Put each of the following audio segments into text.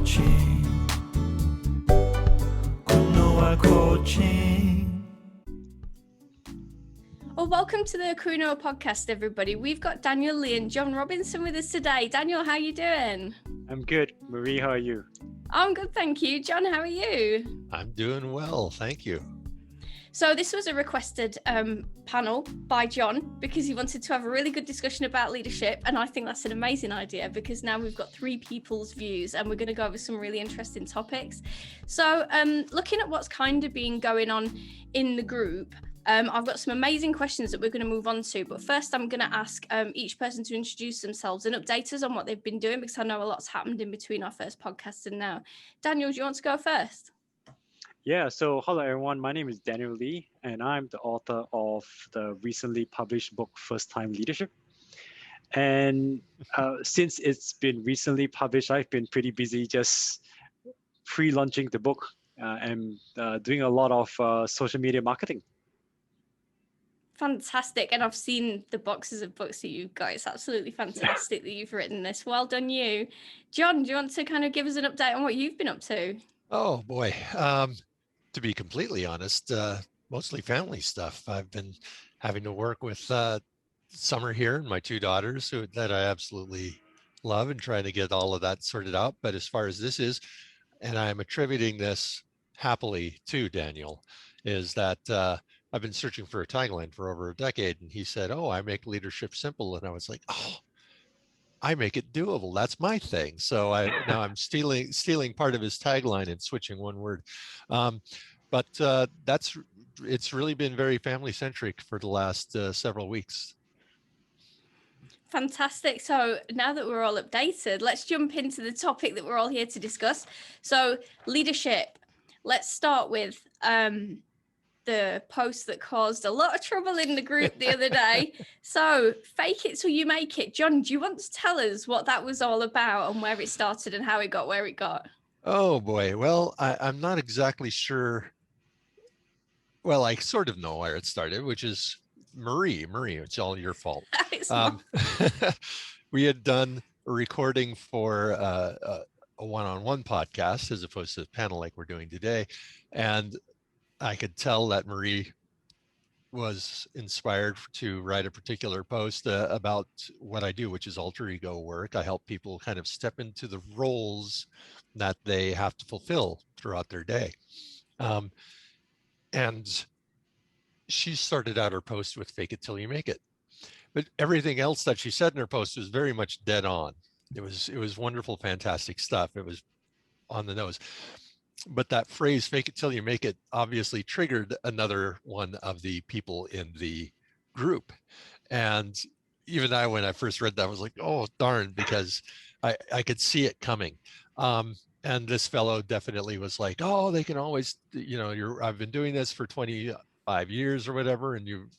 coaching. Kunoa coaching. Well, welcome to the Kuno podcast, everybody. We've got Daniel Lee and John Robinson with us today. Daniel, how are you doing? I'm good. Marie, how are you? I'm good, thank you. John, how are you? I'm doing well, thank you. So this was a requested panel by John because he wanted to have a really good discussion about leadership. And I think that's an amazing idea because now we've got three people's views and we're going to go over some really interesting topics. So looking at what's kind of been going on in the group, I've got some amazing questions that we're going to move on to. But first, I'm going to ask each person to introduce themselves and update us on what they've been doing because I know a lot's happened in between our first podcast and now. Daniel, do you want to go first? Yeah, so hello everyone. My name is Daniel Lee, and I'm the author of the recently published book, First Time Leadership. And since it's been recently published, I've been pretty busy just pre-launching the book and doing a lot of social media marketing. Fantastic. And I've seen the boxes of books that you've got. It's absolutely fantastic that you've written this. Well done, you. John, do you want to kind of give us an update on what you've been up to? Oh boy, to be completely honest, mostly family stuff. I've been having to work with Summer here and my two daughters that I absolutely love and trying to get all of that sorted out. But as far as this is, and I'm attributing this happily to Daniel, is that I've been searching for a tagline for over a decade. And he said, "Oh, I make leadership simple." And I was like, "Oh, I make it doable. That's my thing." So now I'm stealing part of his tagline and switching one word. But it's really been very family centric for the last several weeks. Fantastic. So now that we're all updated, let's jump into the topic that we're all here to discuss. So leadership. Let's start with the post that caused a lot of trouble in the group the other day. So fake it till you make it. John, do you want to tell us what that was all about and where it started and how it got where it got? Oh boy. Well, I'm not exactly sure. Well, I sort of know where it started, which is Marie, it's all your fault. We had done a recording for a one-on-one podcast as opposed to a panel like we're doing today. And I could tell that Marie was inspired to write a particular post about what I do, which is alter ego work. I help people kind of step into the roles that they have to fulfill throughout their day. And she started out her post with "fake it till you make it." But everything else that she said in her post was very much dead on. It was wonderful, fantastic stuff. It was on the nose. But that phrase, "fake it till you make it," obviously triggered another one of the people in the group. And even when I first read that, I was like, oh, darn, because I could see it coming. And this fellow definitely was like, oh, they can always, I've been doing this for 25 years or whatever. And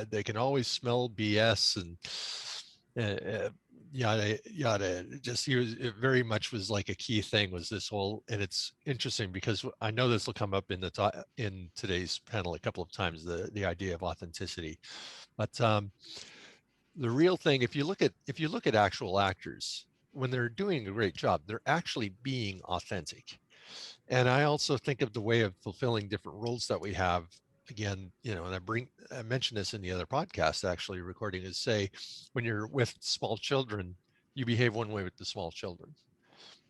they can always smell BS and yada yada. It very much was like a key thing was this whole, and it's interesting because I know this will come up in today's panel a couple of times, the idea of authenticity. But the real thing, if you look at actual actors, when they're doing a great job, they're actually being authentic. And I also think of the way of fulfilling different roles that we have. Again, and I mentioned this in the other podcast, actually recording, is say, when you're with small children, you behave one way with the small children.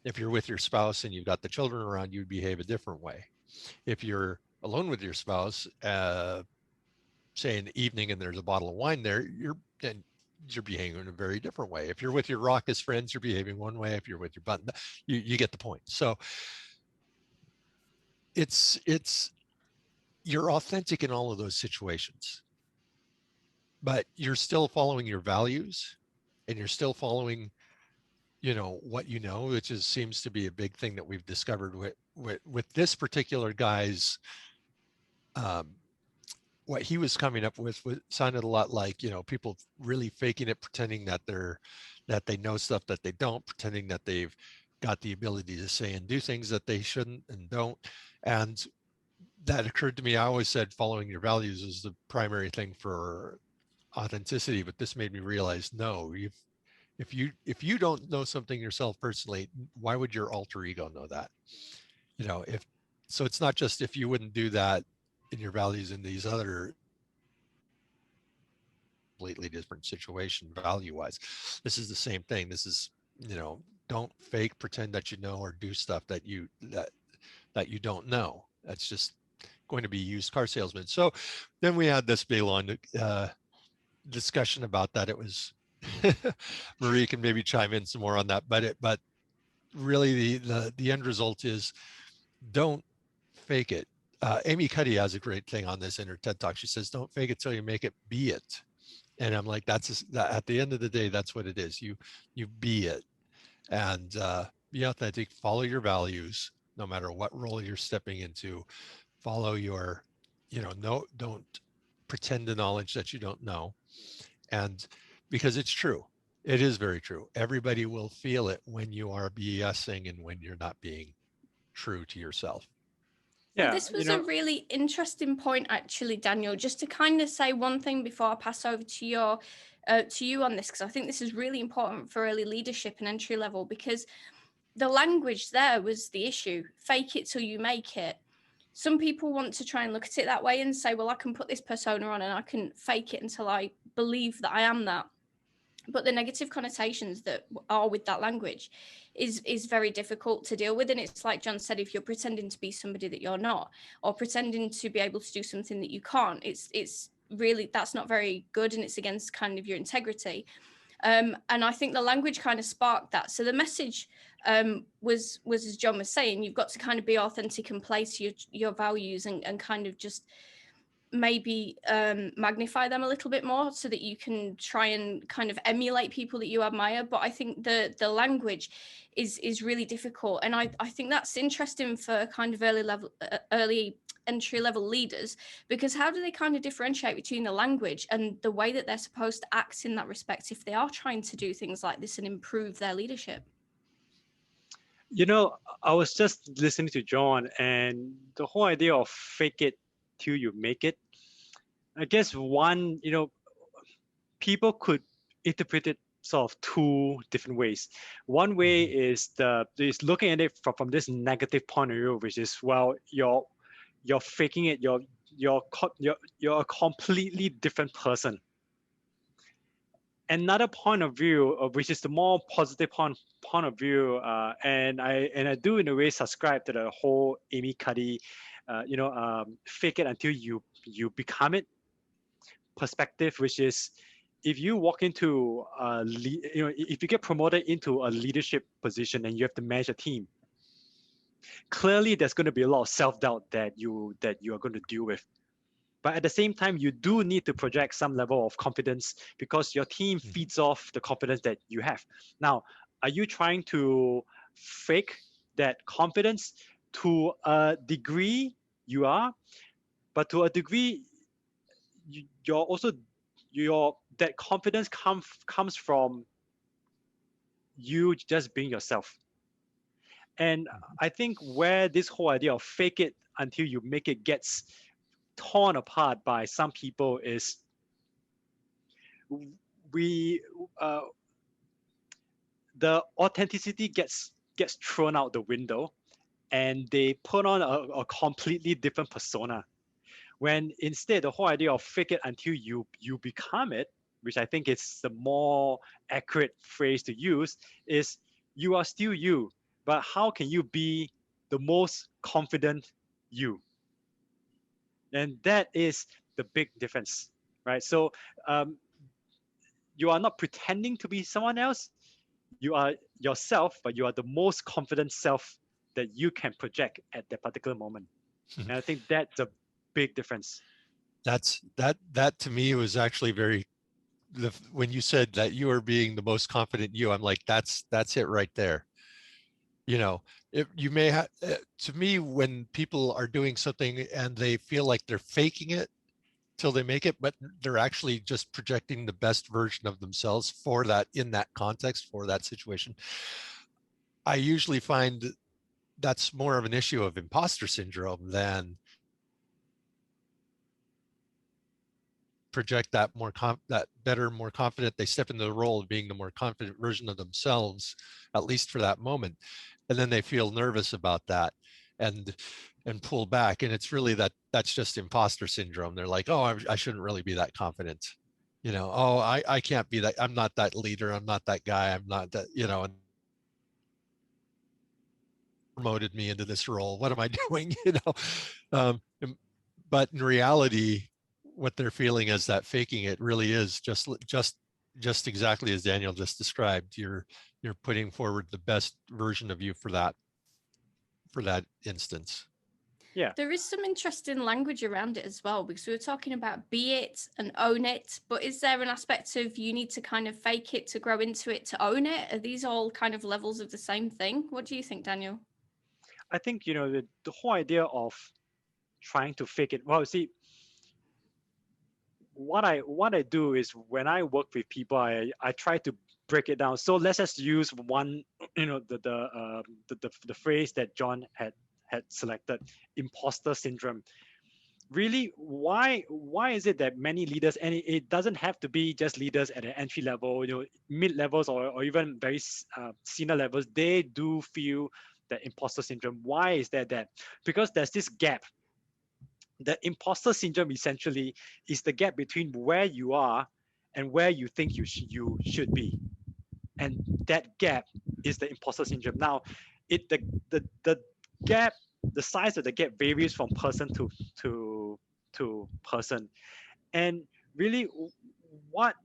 If you're with your spouse and you've got the children around, you behave a different way. If you're alone with your spouse, say in the evening and there's a bottle of wine there, you're behaving in a very different way. If you're with your raucous friends, you're behaving one way. If you're with your button, you get the point. So it's you're authentic in all of those situations, but you're still following your values and you're still following, what which seems to be a big thing that we've discovered with this particular guy's, what he was coming up with sounded a lot like, people really faking it, pretending that they know stuff that they don't, pretending that they've got the ability to say and do things that they shouldn't and don't. And that occurred to me. I always said following your values is the primary thing for authenticity, but this made me realize, no, If you don't know something yourself personally, why would your alter ego know that? If so, it's not just if you wouldn't do that in your values in these other completely different situation value wise. This is the same thing. This is, don't fake pretend that you know or do stuff that you don't know. That's just going to be used car salesman. So then we had this big long discussion about that. It was Marie can maybe chime in some more on that, but really the end result is don't fake it. Amy Cuddy has a great thing on this in her TED Talk. She says, "Don't fake it till you make it. Be it." And I'm like, at the end of the day, that's what it is. You be it, and be authentic. Follow your values, no matter what role you're stepping into. Follow your, no, don't pretend the knowledge that you don't know, and because it's true, it is very true. Everybody will feel it when you are BSing and when you're not being true to yourself. Well, Yeah, this was a really interesting point, actually, Daniel. Just to kind of say one thing before I pass over to you on this, because I think this is really important for early leadership and entry level, because the language there was the issue. Fake it till you make it. Some people want to try and look at it that way and say, well, I can put this persona on and I can fake it until I believe that I am that. But the negative connotations that are with that language is very difficult to deal with. And it's like John said, if you're pretending to be somebody that you're not, or pretending to be able to do something that you can't, it's really, that's not very good, and it's against kind of your integrity. And I think the language kind of sparked that. So the message was as John was saying, you've got to kind of be authentic and play to your values, and kind of just maybe magnify them a little bit more so that you can try and kind of emulate people that you admire. But I think the language is really difficult, and I think that's interesting for kind of early entry level leaders, because how do they kind of differentiate between the language and the way that they're supposed to act in that respect if they are trying to do things like this and improve their leadership? I was just listening to John, and the whole idea of fake it till you make it. I guess one, people could interpret it sort of two different ways. One way is looking at it from this negative point of view, which is, well, you're faking it. You're a completely different person. Another point of view, which is the more positive point of view, and I do in a way subscribe to the whole Amy Cuddy, fake it until you become it perspective, which is, if you walk into if you get promoted into a leadership position and you have to manage a team, clearly there's going to be a lot of self-doubt that you are going to deal with. But at the same time, you do need to project some level of confidence, because your team feeds off the confidence that you have. Now, are you trying to fake that confidence? To a degree, you are, but to a degree, that confidence comes from you just being yourself. And I think where this whole idea of fake it until you make it gets torn apart by some people is, the authenticity gets thrown out the window, and they put on a completely different persona, when instead the whole idea of fake it until you become it, which I think is the more accurate phrase to use, is you are still you, but how can you be the most confident you? And that is the big difference, right? So you are not pretending to be someone else. You are yourself, but you are the most confident self that you can project at that particular moment. And I think that's a big difference. That to me was actually very, when you said that you are being the most confident you, I'm like, that's it right there. If you may have, to me, when people are doing something and they feel like they're faking it till they make it, but they're actually just projecting the best version of themselves for that, in that context, for that situation, I usually find that's more of an issue of imposter syndrome than project that that better, more confident. They step into the role of being the more confident version of themselves, at least for that moment, and then they feel nervous about that, and pull back. And it's really that's just imposter syndrome. They're like, oh, I shouldn't really be that confident. Oh, I can't be that. I'm not that leader. I'm not that guy. I'm not that. And promoted me into this role. What am I doing? Um, but in reality, what they're feeling is that faking it really is just exactly as Daniel just described. You're putting forward the best version of you for that instance. Yeah. There is some interesting language around it as well, because we were talking about be it and own it, but is there an aspect of you need to kind of fake it to grow into it to own it? Are these all kind of levels of the same thing? What do you think, Daniel? I think, the whole idea of trying to fake it, well, see, what I do is when I work with people, I try to break it down. So let's just use one, the phrase that John had selected, imposter syndrome. Really, why is it that many leaders, and it doesn't have to be just leaders at an entry level, mid levels or even very senior levels, they do feel that imposter syndrome. Why is that? Because there's this gap. The imposter syndrome essentially is the gap between where you are and where you think you should be, and that gap is the imposter syndrome. Now, the gap, the size of the gap varies from person to person, and really, what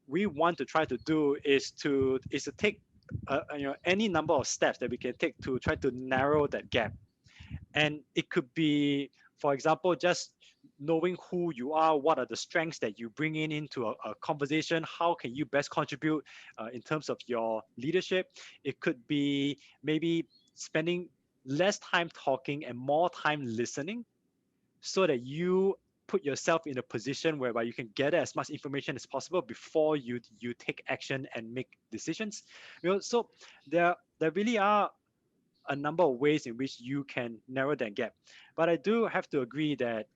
we want to try to do is to take any number of steps that we can take to try to narrow that gap. And it could be, for example, just knowing who you are, what are the strengths that you bring into a conversation, how can you best contribute in terms of your leadership. It could be maybe spending less time talking and more time listening, so that you put yourself in a position whereby you can gather as much information as possible before you take action and make decisions. So there really are a number of ways in which you can narrow that gap. But I do have to agree that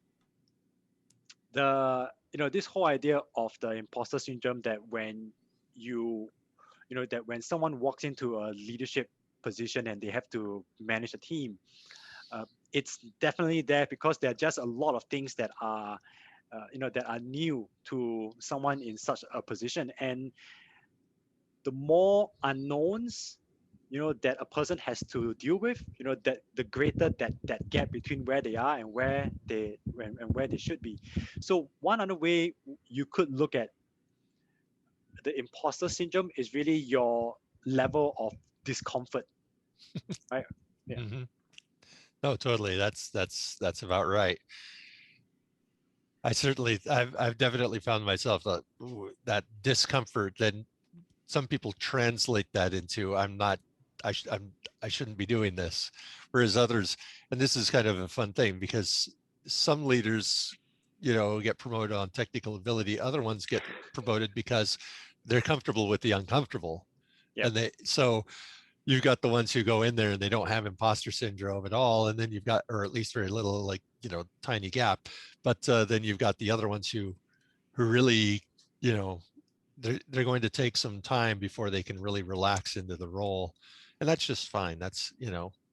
this whole idea of the imposter syndrome, that when that when someone walks into a leadership position and they have to manage a team, it's definitely there because there are just a lot of things that are that are new to someone in such a position. And the more unknowns that a person has to deal with, that the greater that gap between where they are and where they should be. So one other way you could look at the imposter syndrome is really your level of discomfort, right? Yeah. Mm-hmm. No, totally. That's about right. I've definitely found myself that discomfort. Then some people translate that into I shouldn't be doing this, whereas others, and this is kind of a fun thing because some leaders, get promoted on technical ability. Other ones get promoted because they're comfortable with the uncomfortable, Yep. and so you've got the ones who go in there and they don't have imposter syndrome at all, and then you've got, or at least very little, like tiny gap, but then you've got the other ones who really, they're going to take some time before they can really relax into the role, and that's just fine. That's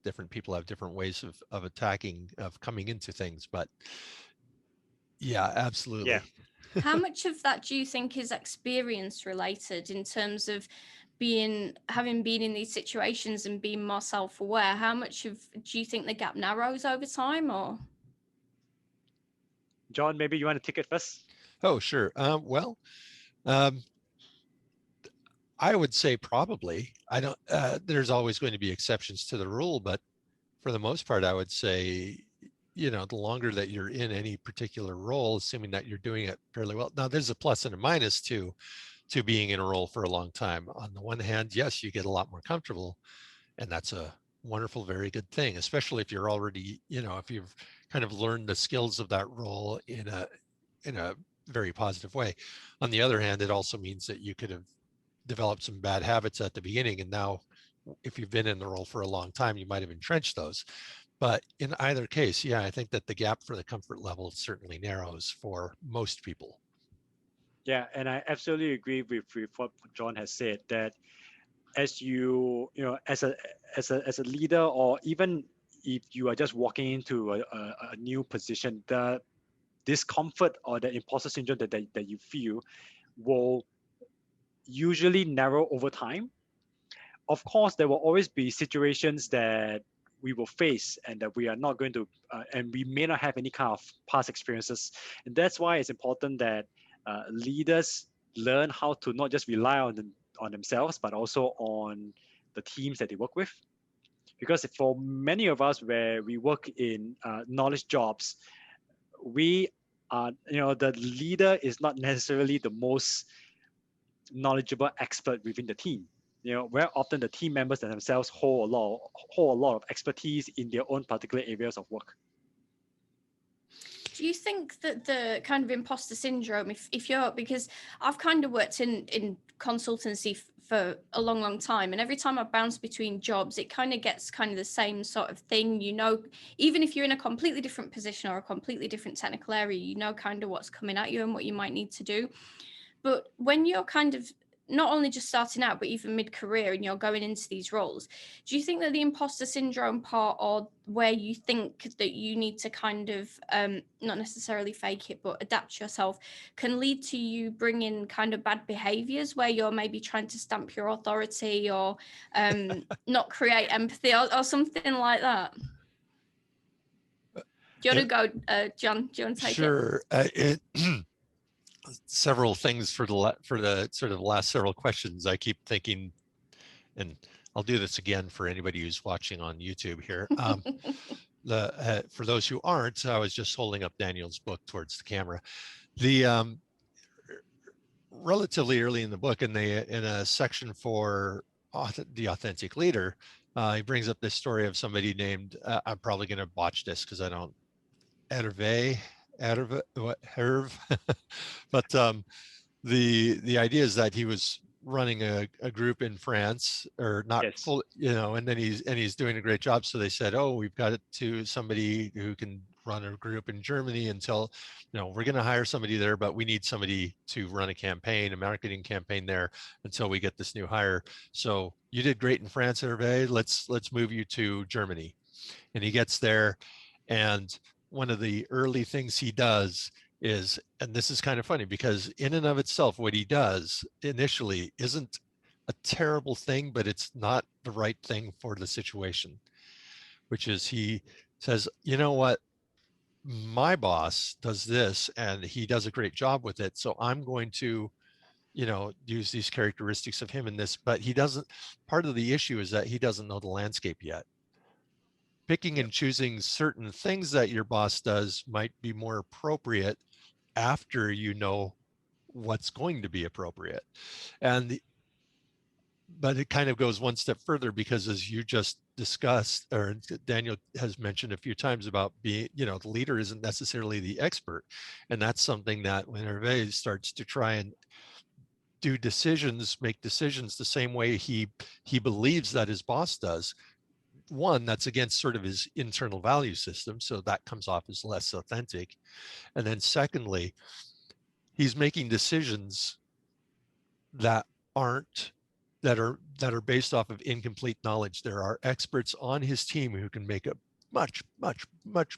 different people have different ways of attacking, of coming into things, but yeah, absolutely. Yeah. How much of that do you think is experience related in terms of having been in these situations and being more self-aware? How much do you think the gap narrows over time? Or John, maybe you want to take it first? Oh, sure. Well, I would say probably. I don't. There's always going to be exceptions to the rule, but for the most part, I would say, the longer that you're in any particular role, assuming that you're doing it fairly well. Now, there's a plus and a minus to being in a role for a long time. On the one hand, yes, you get a lot more comfortable, and that's a wonderful, very good thing, especially if you're already, if you've kind of learned the skills of that role in a very positive way. On the other hand, it also means that you could have developed some bad habits at the beginning, and now if you've been in the role for a long time, you might have entrenched those. But in either case, yeah, I think that the gap for the comfort level certainly narrows for most people. Yeah, and I absolutely agree with what John has said, that as you know, as a leader, or even if you are just walking into a new position, the discomfort or the imposter syndrome that you feel will usually narrow over time. Of course, there will always be situations that we will face and that we are not going to, and we may not have any kind of past experiences. And that's why it's important that leaders learn how to not just rely on themselves, but also on the teams that they work with. Because for many of us, where we work in knowledge jobs, we are, the leader is not necessarily the most knowledgeable expert within the team. Very often the team members themselves hold a lot of expertise in their own particular areas of work. Do you think that the kind of imposter syndrome, if you're, because I've kind of worked in consultancy for a long time, and every time I bounce between jobs, it kind of gets kind of the same sort of thing, even if you're in a completely different position or a completely different technical area, kind of what's coming at you and what you might need to do. But when you're kind of not only just starting out, but even mid-career and you're going into these roles, do you think that the imposter syndrome part, or where you think that you need to kind of not necessarily fake it, but adapt yourself, can lead to you bringing kind of bad behaviors where you're maybe trying to stamp your authority, or not create empathy, or something like that? Do you want to go, John? Do you want to take Sure. Several things for the sort of last several questions. I keep thinking, and I'll do this again for anybody who's watching on YouTube here. For those who aren't, I was just holding up Daniel's book towards the camera. The relatively early in the book, in a section for the authentic leader, he brings up this story of somebody named, I'm probably going to botch this because I don't, Hervé, but the idea is that he was running a group in France, or not Yes. full, and then he's doing a great job. So they said, oh, we've got it to somebody who can run a group in Germany until, we're going to hire somebody there, but we need somebody to run a marketing campaign there until we get this new hire. So you did great in France, Hervé. Let's move you to Germany. And he gets there, and one of the early things he does is, and this is kind of funny because in and of itself, what he does initially isn't a terrible thing, but it's not the right thing for the situation, which is he says, you know what, my boss does this and he does a great job with it. So I'm going to, use these characteristics of him in this, but he doesn't, part of the issue is that he doesn't know the landscape yet. Picking and choosing certain things that your boss does might be more appropriate after you know what's going to be appropriate. But it kind of goes one step further, because as you just discussed, or Daniel has mentioned a few times about being, the leader isn't necessarily the expert. And that's something that when Hervé starts to try and make decisions the same way he believes that his boss does, one, that's against sort of his internal value system, so that comes off as less authentic. And then secondly, he's making decisions that are based off of incomplete knowledge. There are experts on his team who can make a much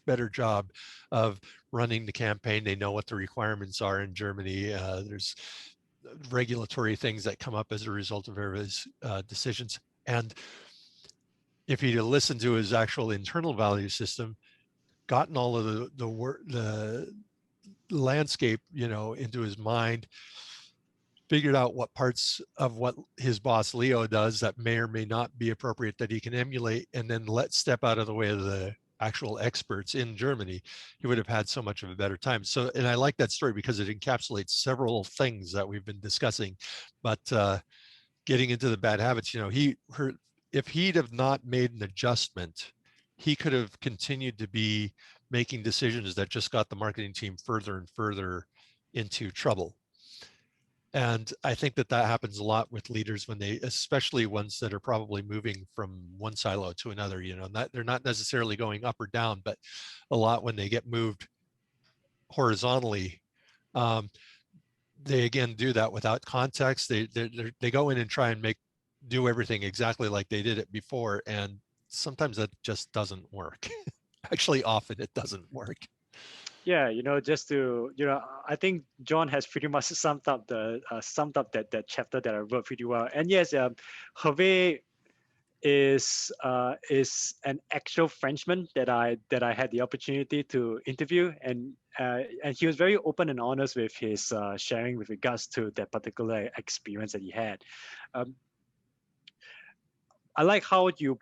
better job of running the campaign. They know what the requirements are in Germany. There's regulatory things that come up as a result of his decisions. And if he'd listened to his actual internal value system, gotten all of the landscape, into his mind, figured out what parts of what his boss Leo does that may or may not be appropriate that he can emulate, and then step out of the way of the actual experts in Germany, he would have had so much of a better time. So, and I like that story because it encapsulates several things that we've been discussing. But getting into the bad habits, if he'd have not made an adjustment, he could have continued to be making decisions that just got the marketing team further and further into trouble. And I think that that happens a lot with leaders when they, especially ones that are probably moving from one silo to another, you know, not, they're not necessarily going up or down, but a lot when they get moved horizontally, um, they again do that without context. They go in and try and do everything exactly like they did it before. And sometimes that just doesn't work. Actually, often it doesn't work. Yeah, just to, I think John has pretty much summed up that chapter that I wrote pretty well. And yes, Hervé is an actual Frenchman that I had the opportunity to interview, and he was very open and honest with his sharing with regards to that particular experience that he had. Um, I like how you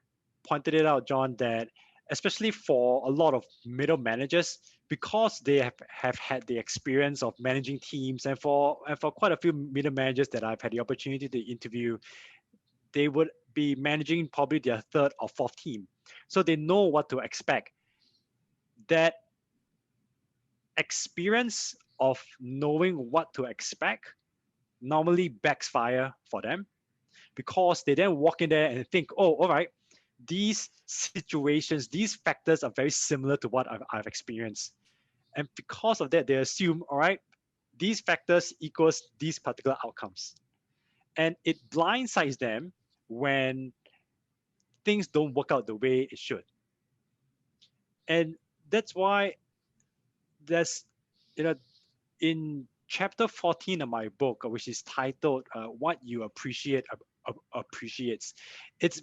pointed it out, John, that especially for a lot of middle managers, because they have had the experience of managing teams, and for quite a few middle managers that I've had the opportunity to interview, they would be managing probably their third or fourth team. So they know what to expect. That experience of knowing what to expect normally backfire for them, because they then walk in there and think, oh, all right, these situations, these factors are very similar to what I've experienced. And because of that, they assume, all right, these factors equals these particular outcomes. And it blindsides them when things don't work out the way it should. And that's why there's, in chapter 14 of my book, which is titled What You Appreciate Appreciates, it's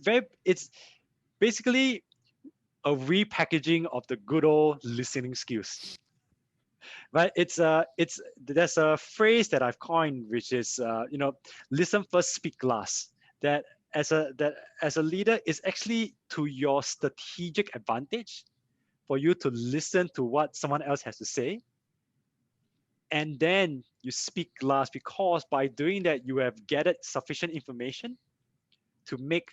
basically a repackaging of the good old listening skills. Right? It's there's a phrase that I've coined, which is listen first, speak last. That as a leader is actually to your strategic advantage for you to listen to what someone else has to say, and then you speak last, because by doing that you have gathered sufficient information to make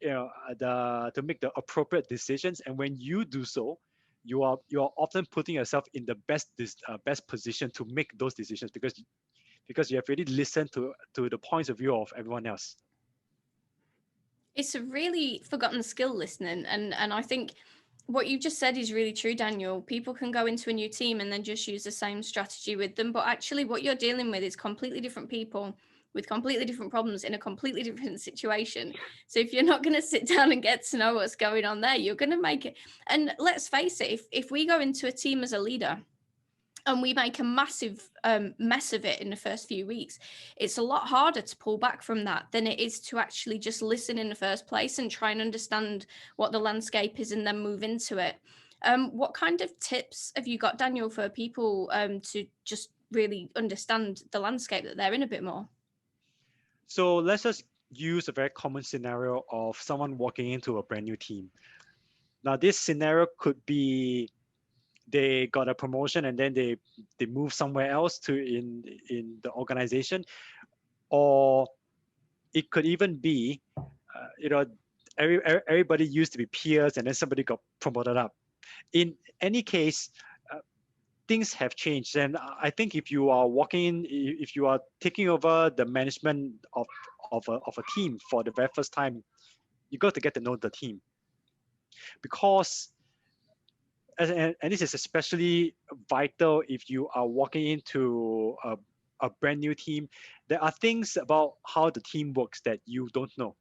the appropriate decisions. And when you do so, you are often putting yourself in the best position to make those decisions, because you have really listened to the points of view of everyone else. It's a really forgotten skill, listening, and I think what you just said is really true, Daniel. People can go into a new team and then just use the same strategy with them, but actually what you're dealing with is completely different people with completely different problems in a completely different situation. So if you're not going to sit down and get to know what's going on there, you're going to make it. And let's face it, if we go into a team as a leader and we make a massive mess of it in the first few weeks, it's a lot harder to pull back from that than it is to actually just listen in the first place and try and understand what the landscape is and then move into it. What kind of tips have you got, Daniel, for people to just really understand the landscape that they're in a bit more? So let's just use a very common scenario of someone walking into a brand new team. Now, this scenario could be they got a promotion and then they move somewhere else to in the organization, or it could even be, everybody used to be peers and then somebody got promoted up. In any case, things have changed, and I think if you are taking over the management of a team for the very first time, you got to get to know the team, because and this is especially vital if you are walking into a brand new team. There are things about how the team works that you don't know.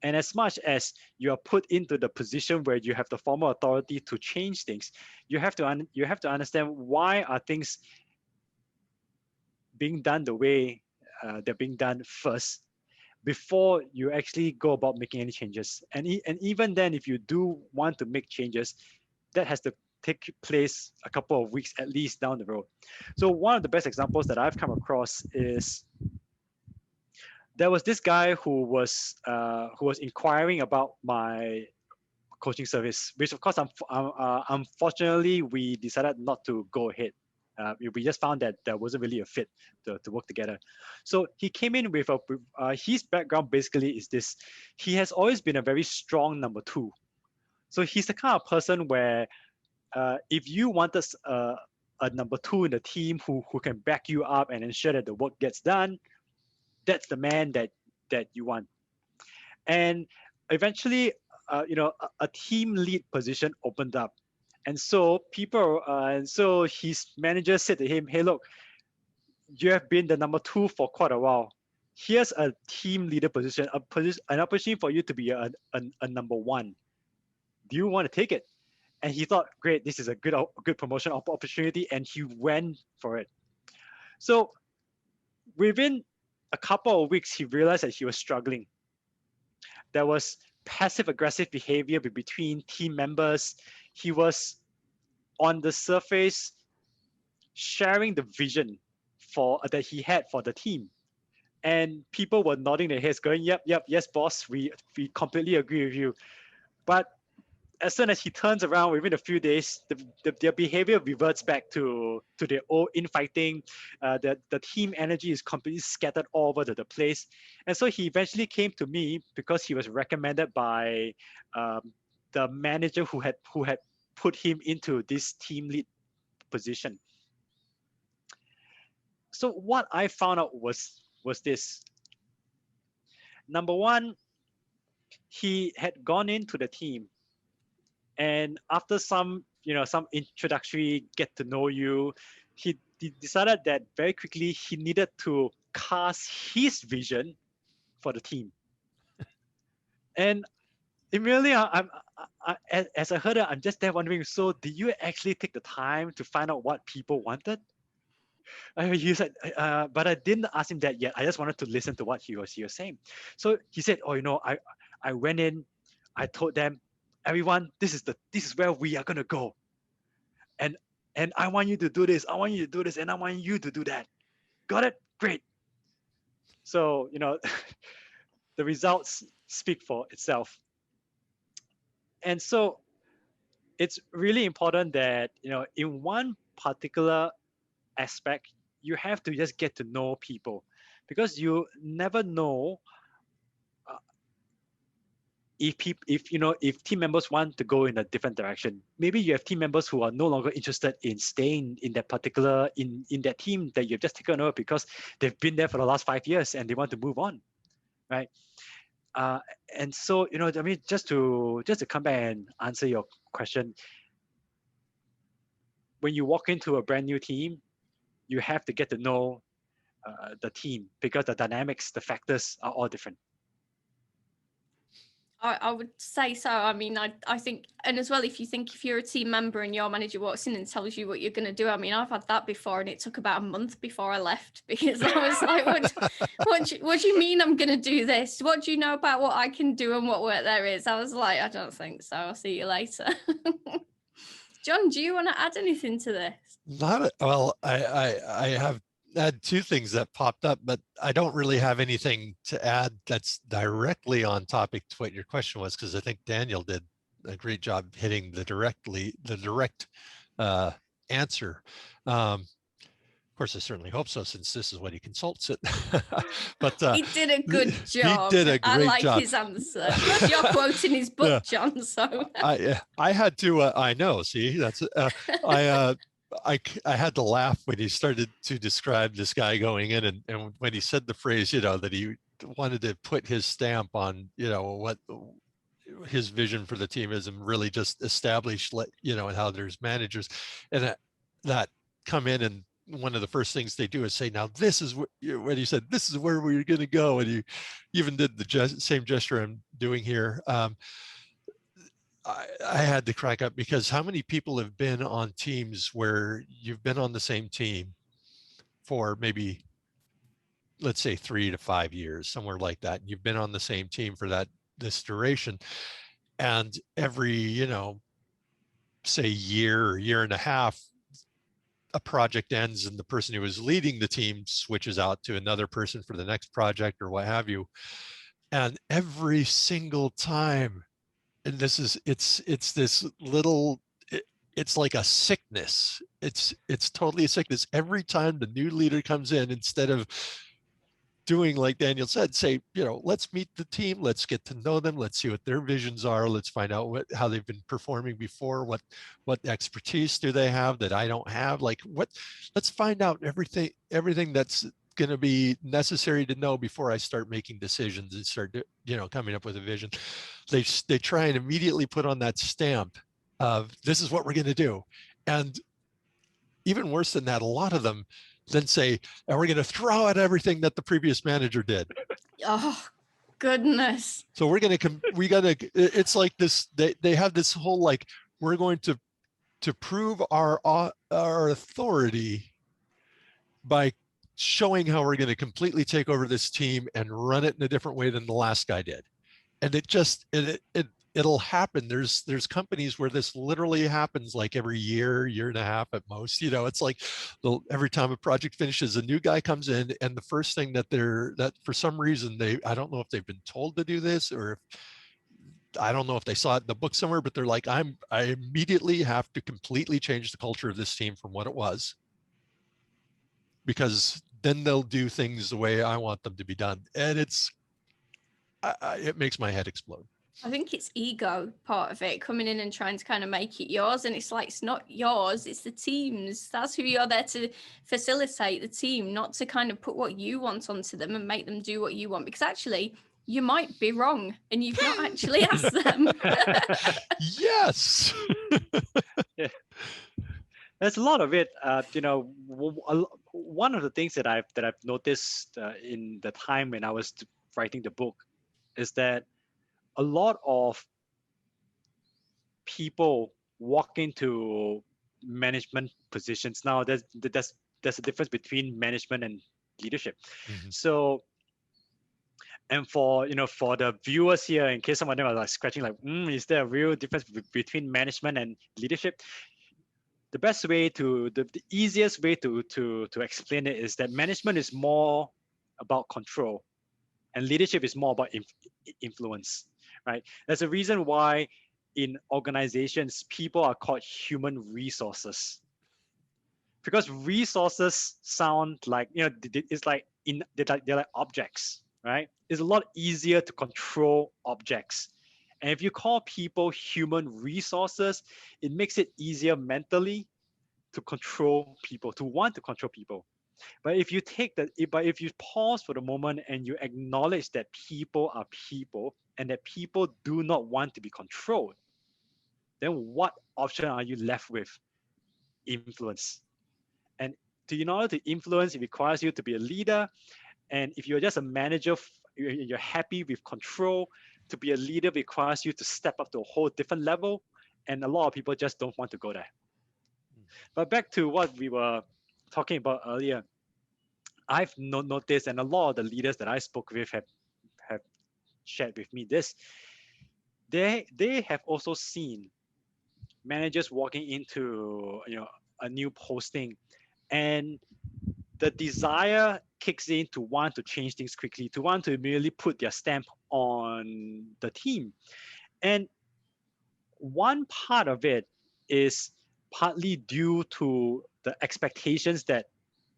And as much as you are put into the position where you have the formal authority to change things, you have to understand why are things being done the way they're being done first, before you actually go about making any changes. And even then, if you do want to make changes, that has to take place a couple of weeks at least down the road. So one of the best examples that I've come across is, there was this guy who was inquiring about my coaching service, which of course, unfortunately, we decided not to go ahead. We just found that there wasn't really a fit to work together. So he came in with his background basically is this: he has always been a very strong number two. So he's the kind of person where if you wanted a number two in the team who can back you up and ensure that the work gets done, that's the man that you want. And eventually, a team lead position opened up, and so his manager said to him, "Hey, look, you have been the number two for quite a while. Here's a team leader position, an opportunity for you to be a number one. Do you want to take it?" And he thought, "Great, this is a good promotion opportunity," and he went for it. So within a couple of weeks, he realized that he was struggling. There was passive aggressive behavior between team members. He was on the surface sharing the vision that he had for the team, and people were nodding their heads, going, "Yep, yep, yes, boss, we completely agree with you." But as soon as he turns around within a few days, their behavior reverts back to their old infighting. The team energy is completely scattered all over the place. And so he eventually came to me because he was recommended by the manager who had put him into this team lead position. So what I found out was this. Number one, he had gone into the team, and after some introductory get to know you, he decided that very quickly he needed to cast his vision for the team. And immediately, as I heard it, I'm just there wondering, so did you actually take the time to find out what people wanted? He said, but I didn't ask him that yet. I just wanted to listen to what he was saying. So he said, "Oh, I went in, I told them, everyone, this is where we are gonna go, and I want you to do this, I want you to do this, and I want you to do that. Got it? Great." So the results speak for itself. And so it's really important that in one particular aspect, you have to just get to know people, because you never know if team members want to go in a different direction. Maybe you have team members who are no longer interested in staying in that particular in that team that you've just taken over because they've been there for the last 5 years and they want to move on, right? And so I mean, just to come back and answer your question, when you walk into a brand new team, you have to get to know the team, because the dynamics, the factors are all different. I would say so. I mean, I think, and as well, if you're a team member and your manager walks in and tells you what you're going to do, I mean, I've had that before, and it took about a month before I left, because I was like, what do you mean I'm going to do this? What do you know about what I can do and what work there is? I was like, I don't think so. I'll see you later. John, do you want to add anything to this? Well, I have had two things that popped up, but I don't really have anything to add that's directly on topic to what your question was, because I think Daniel did a great job hitting the direct answer. Of course, I certainly hope so, since this is what he consults it. But he did a good job. He did a great job. I like his answer. Plus, you're quoting his book, yeah. John. So I had to. I know. See, that's. I had to laugh when he started to describe this guy going in, and when he said the phrase, that he wanted to put his stamp on, what his vision for the team is, and really just establish, and how there's managers and that come in, and one of the first things they do is say, "Now this is what he said. This is where we're going to go," and he even did the same gesture I'm doing here. I had to crack up, because how many people have been on teams where you've been on the same team for maybe, let's say, 3 to 5 years, somewhere like that. And you've been on the same team for this duration. And every, say year and a half, a project ends and the person who was leading the team switches out to another person for the next project or what have you. And every single time, and it's this little, it's like a sickness. It's totally a sickness. Every time the new leader comes in, instead of doing like Daniel said, say, let's meet the team, let's get to know them, let's see what their visions are, let's find out how they've been performing before, what expertise do they have that I don't have, let's find out everything that's going to be necessary to know before I start making decisions and start, coming up with a vision. They try and immediately put on that stamp of this is what we're going to do. And even worse than that, a lot of them then say, and we're going to throw out everything that the previous manager did. Oh, goodness. So it's like this, they have this whole, like, we're going to prove our authority by showing how we're going to completely take over this team and run it in a different way than the last guy did. And it'll happen. There's companies where this literally happens like every year and a half at most. It's like every time a project finishes, a new guy comes in, and the first thing that for some reason I don't know if they've been told to do this, or I don't know if they saw it in the book somewhere, but they're like, I immediately have to completely change the culture of this team from what it was, because then they'll do things the way I want them to be done. And it makes my head explode. I think it's ego part of it, coming in and trying to kind of make it yours. And it's like, it's not yours, it's the team's. That's who you're there to facilitate, the team, not to kind of put what you want onto them and make them do what you want. Because actually, you might be wrong and you've not actually asked them. Yes. Yeah. There's a lot of it. One of the things that I've noticed in the time when I was writing the book is that a lot of people walk into management positions now. There's a difference between management and leadership. Mm-hmm. So, and for the viewers here, in case some of them are like scratching, like, is there a real difference between management and leadership? The best way the easiest way to explain it is that management is more about control, and leadership is more about influence, right? There's a reason why in organizations people are called human resources, because resources sound like it's like they're like objects, right? It's a lot easier to control objects. And if you call people human resources, it makes it easier mentally to control people, to want to control people. But if you if you pause for the moment and you acknowledge that people are people and that people do not want to be controlled, then what option are you left with? Influence. And in order to influence, it requires you to be a leader. And if you're just a manager, you're happy with control. To be a leader requires you to step up to a whole different level. And a lot of people just don't want to go there. But back to what we were talking about earlier, I've noticed, and a lot of the leaders that I spoke with have shared with me this. They have also seen managers walking into a new posting, and the desire kicks in to want to change things quickly, to want to immediately put their stamp on the team. And one part of it is partly due to the expectations that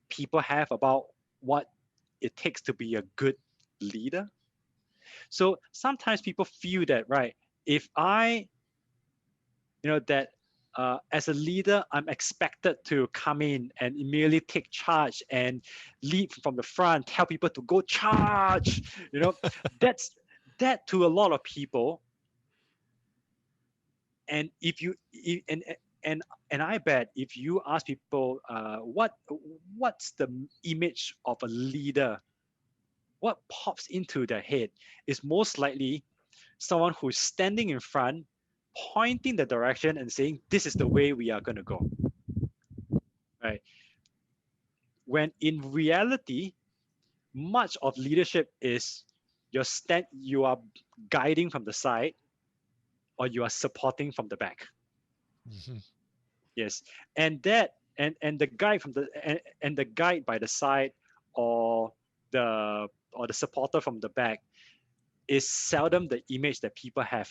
people have about what it takes to be a good leader. So sometimes people feel that, right, if I, as a leader, I'm expected to come in and immediately take charge and lead from the front, tell people to go charge. That to a lot of people. And and I bet if you ask people what's the image of a leader, what pops into their head is most likely someone who's standing in front, pointing the direction and saying, this is the way we are going to go, right? When in reality, much of leadership is you are guiding from the side, or you are supporting from the back. Mm-hmm. Yes, and that and the guide from the and the guide by the side, or the supporter from the back, is seldom the image that people have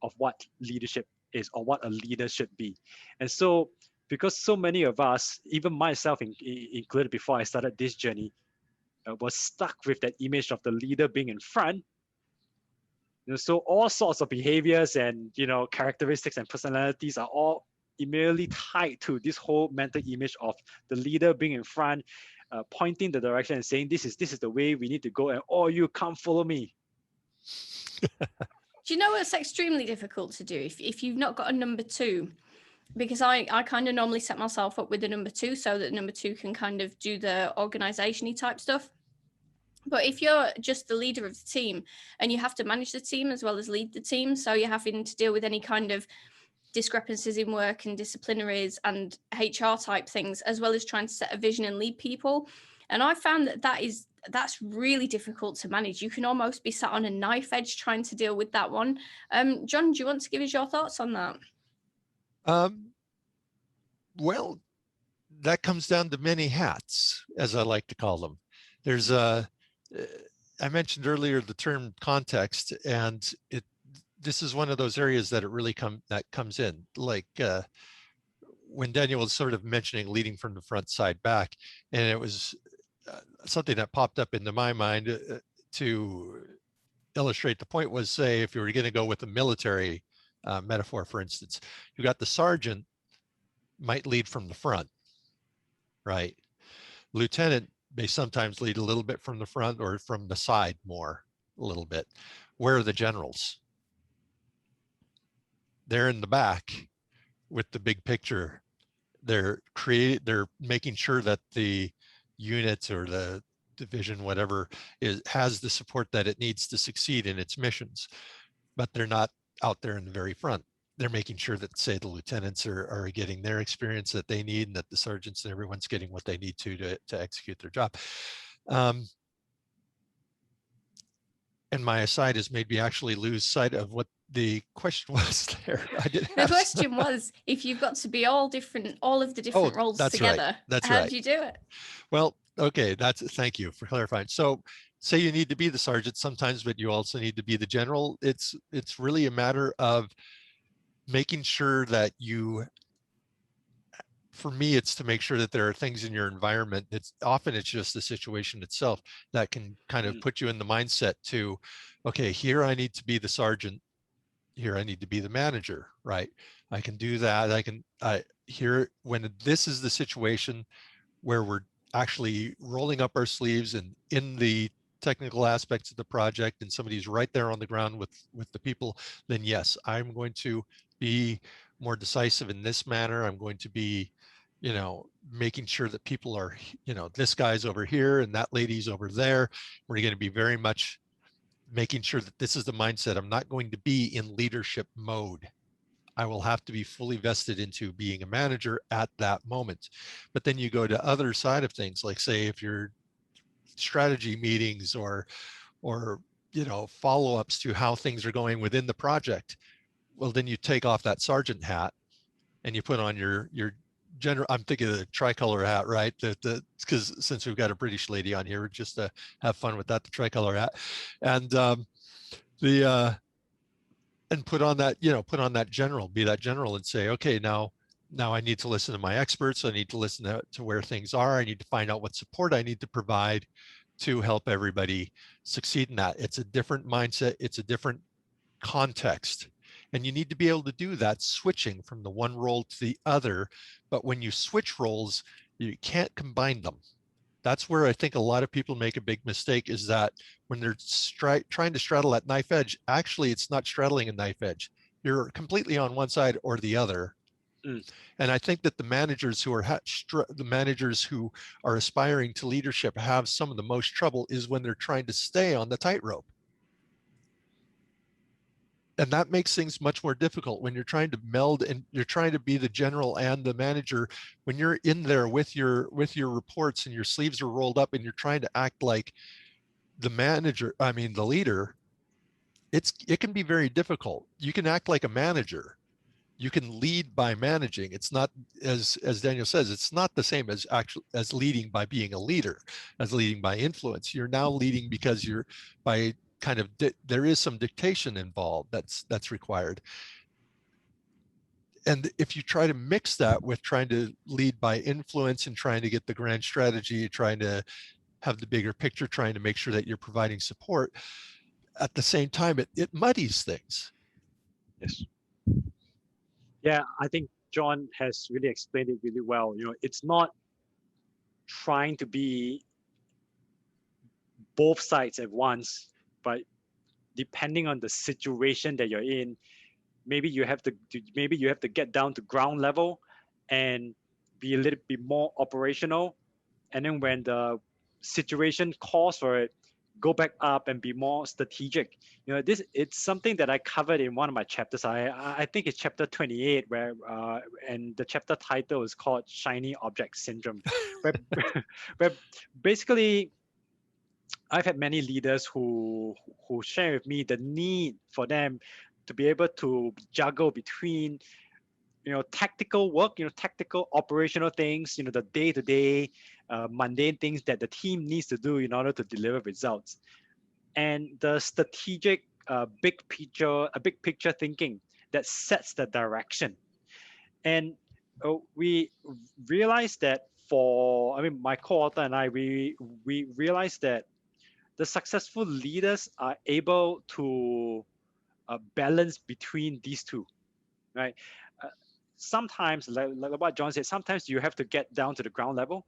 of what leadership is or what a leader should be. And so, because so many of us, even myself included before I started this journey, was stuck with that image of the leader being in front. So all sorts of behaviors and characteristics and personalities are all immediately tied to this whole mental image of the leader being in front, pointing the direction and saying, this is the way we need to go, and oh, you can't follow me. Do you know what's extremely difficult to do if you've not got a number two? Because I kind of normally set myself up with a number two so that number two can kind of do the organization-y type stuff. But if you're just the leader of the team and you have to manage the team as well as lead the team, so you're having to deal with any kind of discrepancies in work and disciplinaries and HR type things, as well as trying to set a vision and lead people. And I found that's really difficult to manage. You can almost be sat on a knife edge trying to deal with that one. John, do you want to give us your thoughts on that? Well, that comes down to many hats, as I like to call them. There's I mentioned earlier the term context, and this is one of those areas that it really comes in. Like when Daniel was sort of mentioning leading from the front, side, back, and it was something that popped up into my mind to illustrate the point was, say, if you were going to go with a military metaphor, for instance, you got the sergeant might lead from the front, right? Lieutenant may sometimes lead a little bit from the front or from the side more, a little bit. Where are the generals? They're in the back with the big picture. They're making sure that the unit or the division, whatever, has the support that it needs to succeed in its missions, but they're not out there in the very front. They're making sure that, say, the lieutenants are getting their experience that they need, and that the sergeants and everyone's getting what they need to execute their job. And my aside has made me actually lose sight of what the question was there. The question was, if you've got to be all of the different roles together, right. That's how right. do you do it? Well, okay, thank you for clarifying. So say you need to be the sergeant sometimes, but you also need to be the general. It's really a matter of making sure that for me, it's to make sure that there are things in your environment. It's just the situation itself that can kind of put you in the mindset to, okay, here I need to be the sergeant. Here I need to be the manager, right? I can do that. Here, when this is the situation where we're actually rolling up our sleeves and in the technical aspects of the project, and somebody's right there on the ground with the people, then yes, I'm going to be more decisive in this manner. I'm going to be, making sure that people are, this guy's over here and that lady's over there. We're going to be very much making sure that this is the mindset. I'm not going to be in leadership mode. I will have to be fully vested into being a manager at that moment. But then you go to other side of things, like, say, if you're strategy meetings or follow-ups to how things are going within the project, well, then you take off that sergeant hat and you put on your general, I'm thinking of the tricolor hat, right? Because since we've got a British lady on here, just to have fun with that, the tricolor hat, and and put on that general, be that general, and say, okay, now I need to listen to my experts. I need to listen to where things are. I need to find out what support I need to provide to help everybody succeed in that. It's a different mindset. It's a different context. And you need to be able to do that switching from the one role to the other. But when you switch roles, you can't combine them. That's where I think a lot of people make a big mistake, is that when they're trying to straddle that knife edge, actually it's not straddling a knife edge. You're completely on one side or the other. And I think that the managers who are aspiring to leadership have some of the most trouble is when they're trying to stay on the tightrope. And that makes things much more difficult when you're trying to meld and you're trying to be the general and the manager. When you're in there with your reports and your sleeves are rolled up and you're trying to act like the leader, it can be very difficult. You can act like a manager. You can lead by managing. It's not, as Daniel says, it's not the same as leading by being a leader, as leading by influence. You're now leading because there is some dictation involved that's required. And if you try to mix that with trying to lead by influence and trying to get the grand strategy, trying to have the bigger picture, trying to make sure that you're providing support, at the same time, it muddies things. Yes. Yeah, I think John has really explained it really well. It's not trying to be both sides at once, but depending on the situation that you're in, maybe you have to get down to ground level and be a little bit more operational, and then when the situation calls for it, go back up and be more strategic. This it's something that I covered in one of my chapters. I think it's chapter 28, where and the chapter title is called Shiny Object Syndrome, where where basically I've had many leaders who share with me the need for them to be able to juggle between tactical work, tactical operational things, the day-to-day mundane things that the team needs to do in order to deliver results, and the strategic big picture thinking that sets the direction. And we realized that my co-author and I, we realized that the successful leaders are able to balance between these two, right? Sometimes, like what John said, sometimes you have to get down to the ground level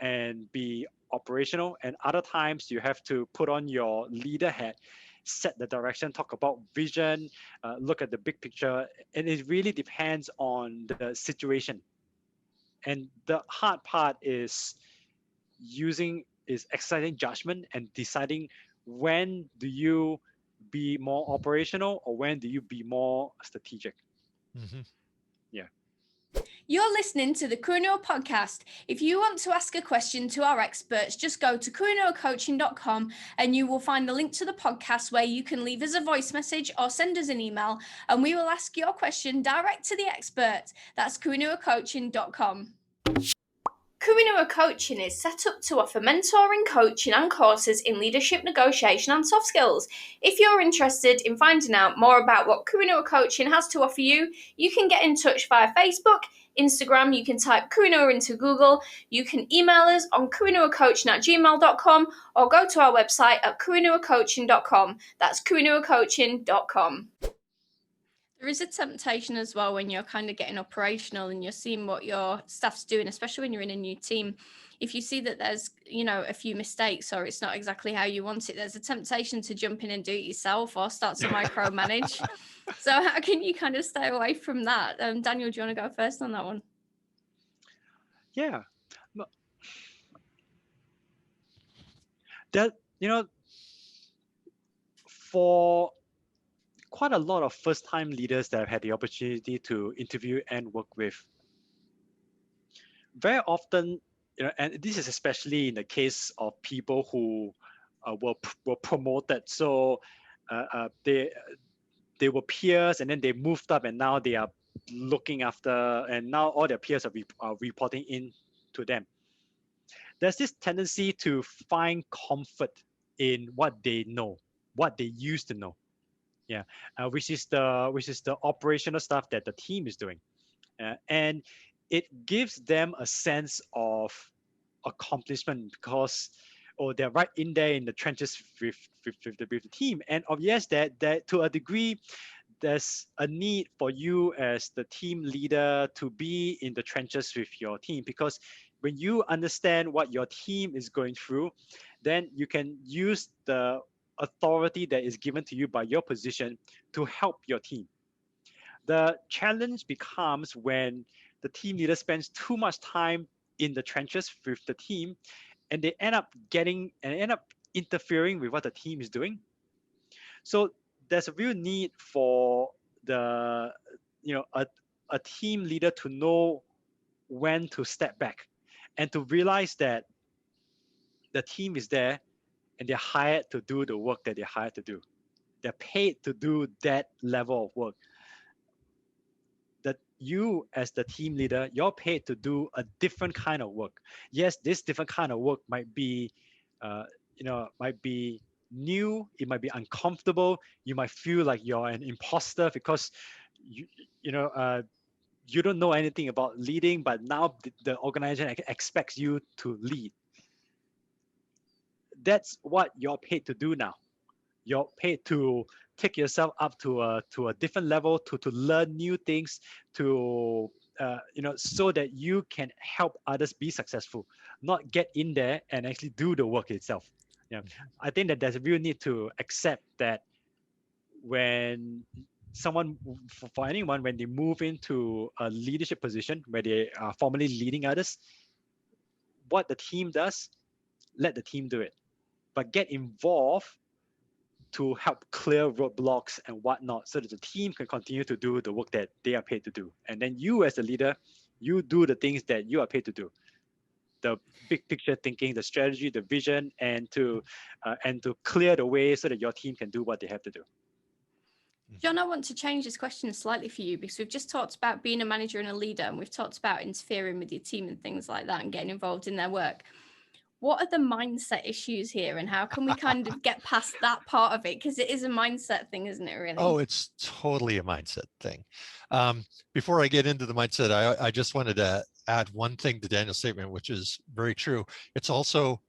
and be operational, and other times you have to put on your leader hat, set the direction, talk about vision, look at the big picture, and it really depends on the situation. And the hard part is exercising judgment and deciding when do you be more operational or when do you be more strategic. Mhm. Yeah. You're listening to the Kuinua podcast. If you want to ask a question to our experts, just go to kuinuacoaching.com and you will find the link to the podcast where you can leave us a voice message or send us an email, and we will ask your question direct to the expert. That's kuinuacoaching.com. Kuinua Coaching is set up to offer mentoring, coaching and courses in leadership, negotiation and soft skills. If you're interested in finding out more about what Kuinua Coaching has to offer you, you can get in touch via Facebook, Instagram. You can type Kuinua into Google. You can email us on kuinuacoaching@gmail.com or go to our website at kuinuacoaching.com. That's kuinuacoaching.com. There is a temptation as well when you're kind of getting operational and you're seeing what your staff's doing, especially when you're in a new team. If you see that there's, a few mistakes or it's not exactly how you want it, there's a temptation to jump in and do it yourself or start to micromanage. So how can you kind of stay away from that? Daniel, do you want to go first on that one? Yeah. That, for quite a lot of first-time leaders that I've had the opportunity to interview and work with, very often, and this is especially in the case of people who were promoted. So they were peers, and then they moved up, and now they are looking after, and now all their peers are reporting in to them. There's this tendency to find comfort in what they know, what they used to know. Yeah, which is the operational stuff that the team is doing, and it gives them a sense of accomplishment because they're right in there in the trenches with the team. And yes, that to a degree, there's a need for you as the team leader to be in the trenches with your team, because when you understand what your team is going through, then you can use the authority that is given to you by your position to help your team. The challenge becomes when the team leader spends too much time in the trenches with the team, and they end up interfering with what the team is doing. So there's a real need for a team leader to know when to step back and to realize that the team is there and they're hired to do the work that they're hired to do. They're paid to do that level of work. That you, as the team leader, you're paid to do a different kind of work. Yes, this different kind of work might be, might be new. It might be uncomfortable. You might feel like you're an imposter because you don't know anything about leading, but now the organization expects you to lead. That's what you're paid to do now. You're paid to take yourself up to a different level, to learn new things, to so that you can help others be successful, not get in there and actually do the work itself. I think that there's a real need to accept that when someone, for anyone, when they move into a leadership position where they are formally leading others, what the team does, let the team do it, but get involved to help clear roadblocks and whatnot so that the team can continue to do the work that they are paid to do. And then you as the leader, you do the things that you are paid to do. The big picture thinking, the strategy, the vision, and to clear the way so that your team can do what they have to do. John, I want to change this question slightly for you, because we've just talked about being a manager and a leader, and we've talked about interfering with your team and things like that and getting involved in their work. What are the mindset issues here, and how can we kind of get past that part of it? Because it is a mindset thing, isn't it, really? Oh, it's totally a mindset thing. Before I get into the mindset, I just wanted to add one thing to Daniel's statement, which is very true. It's also,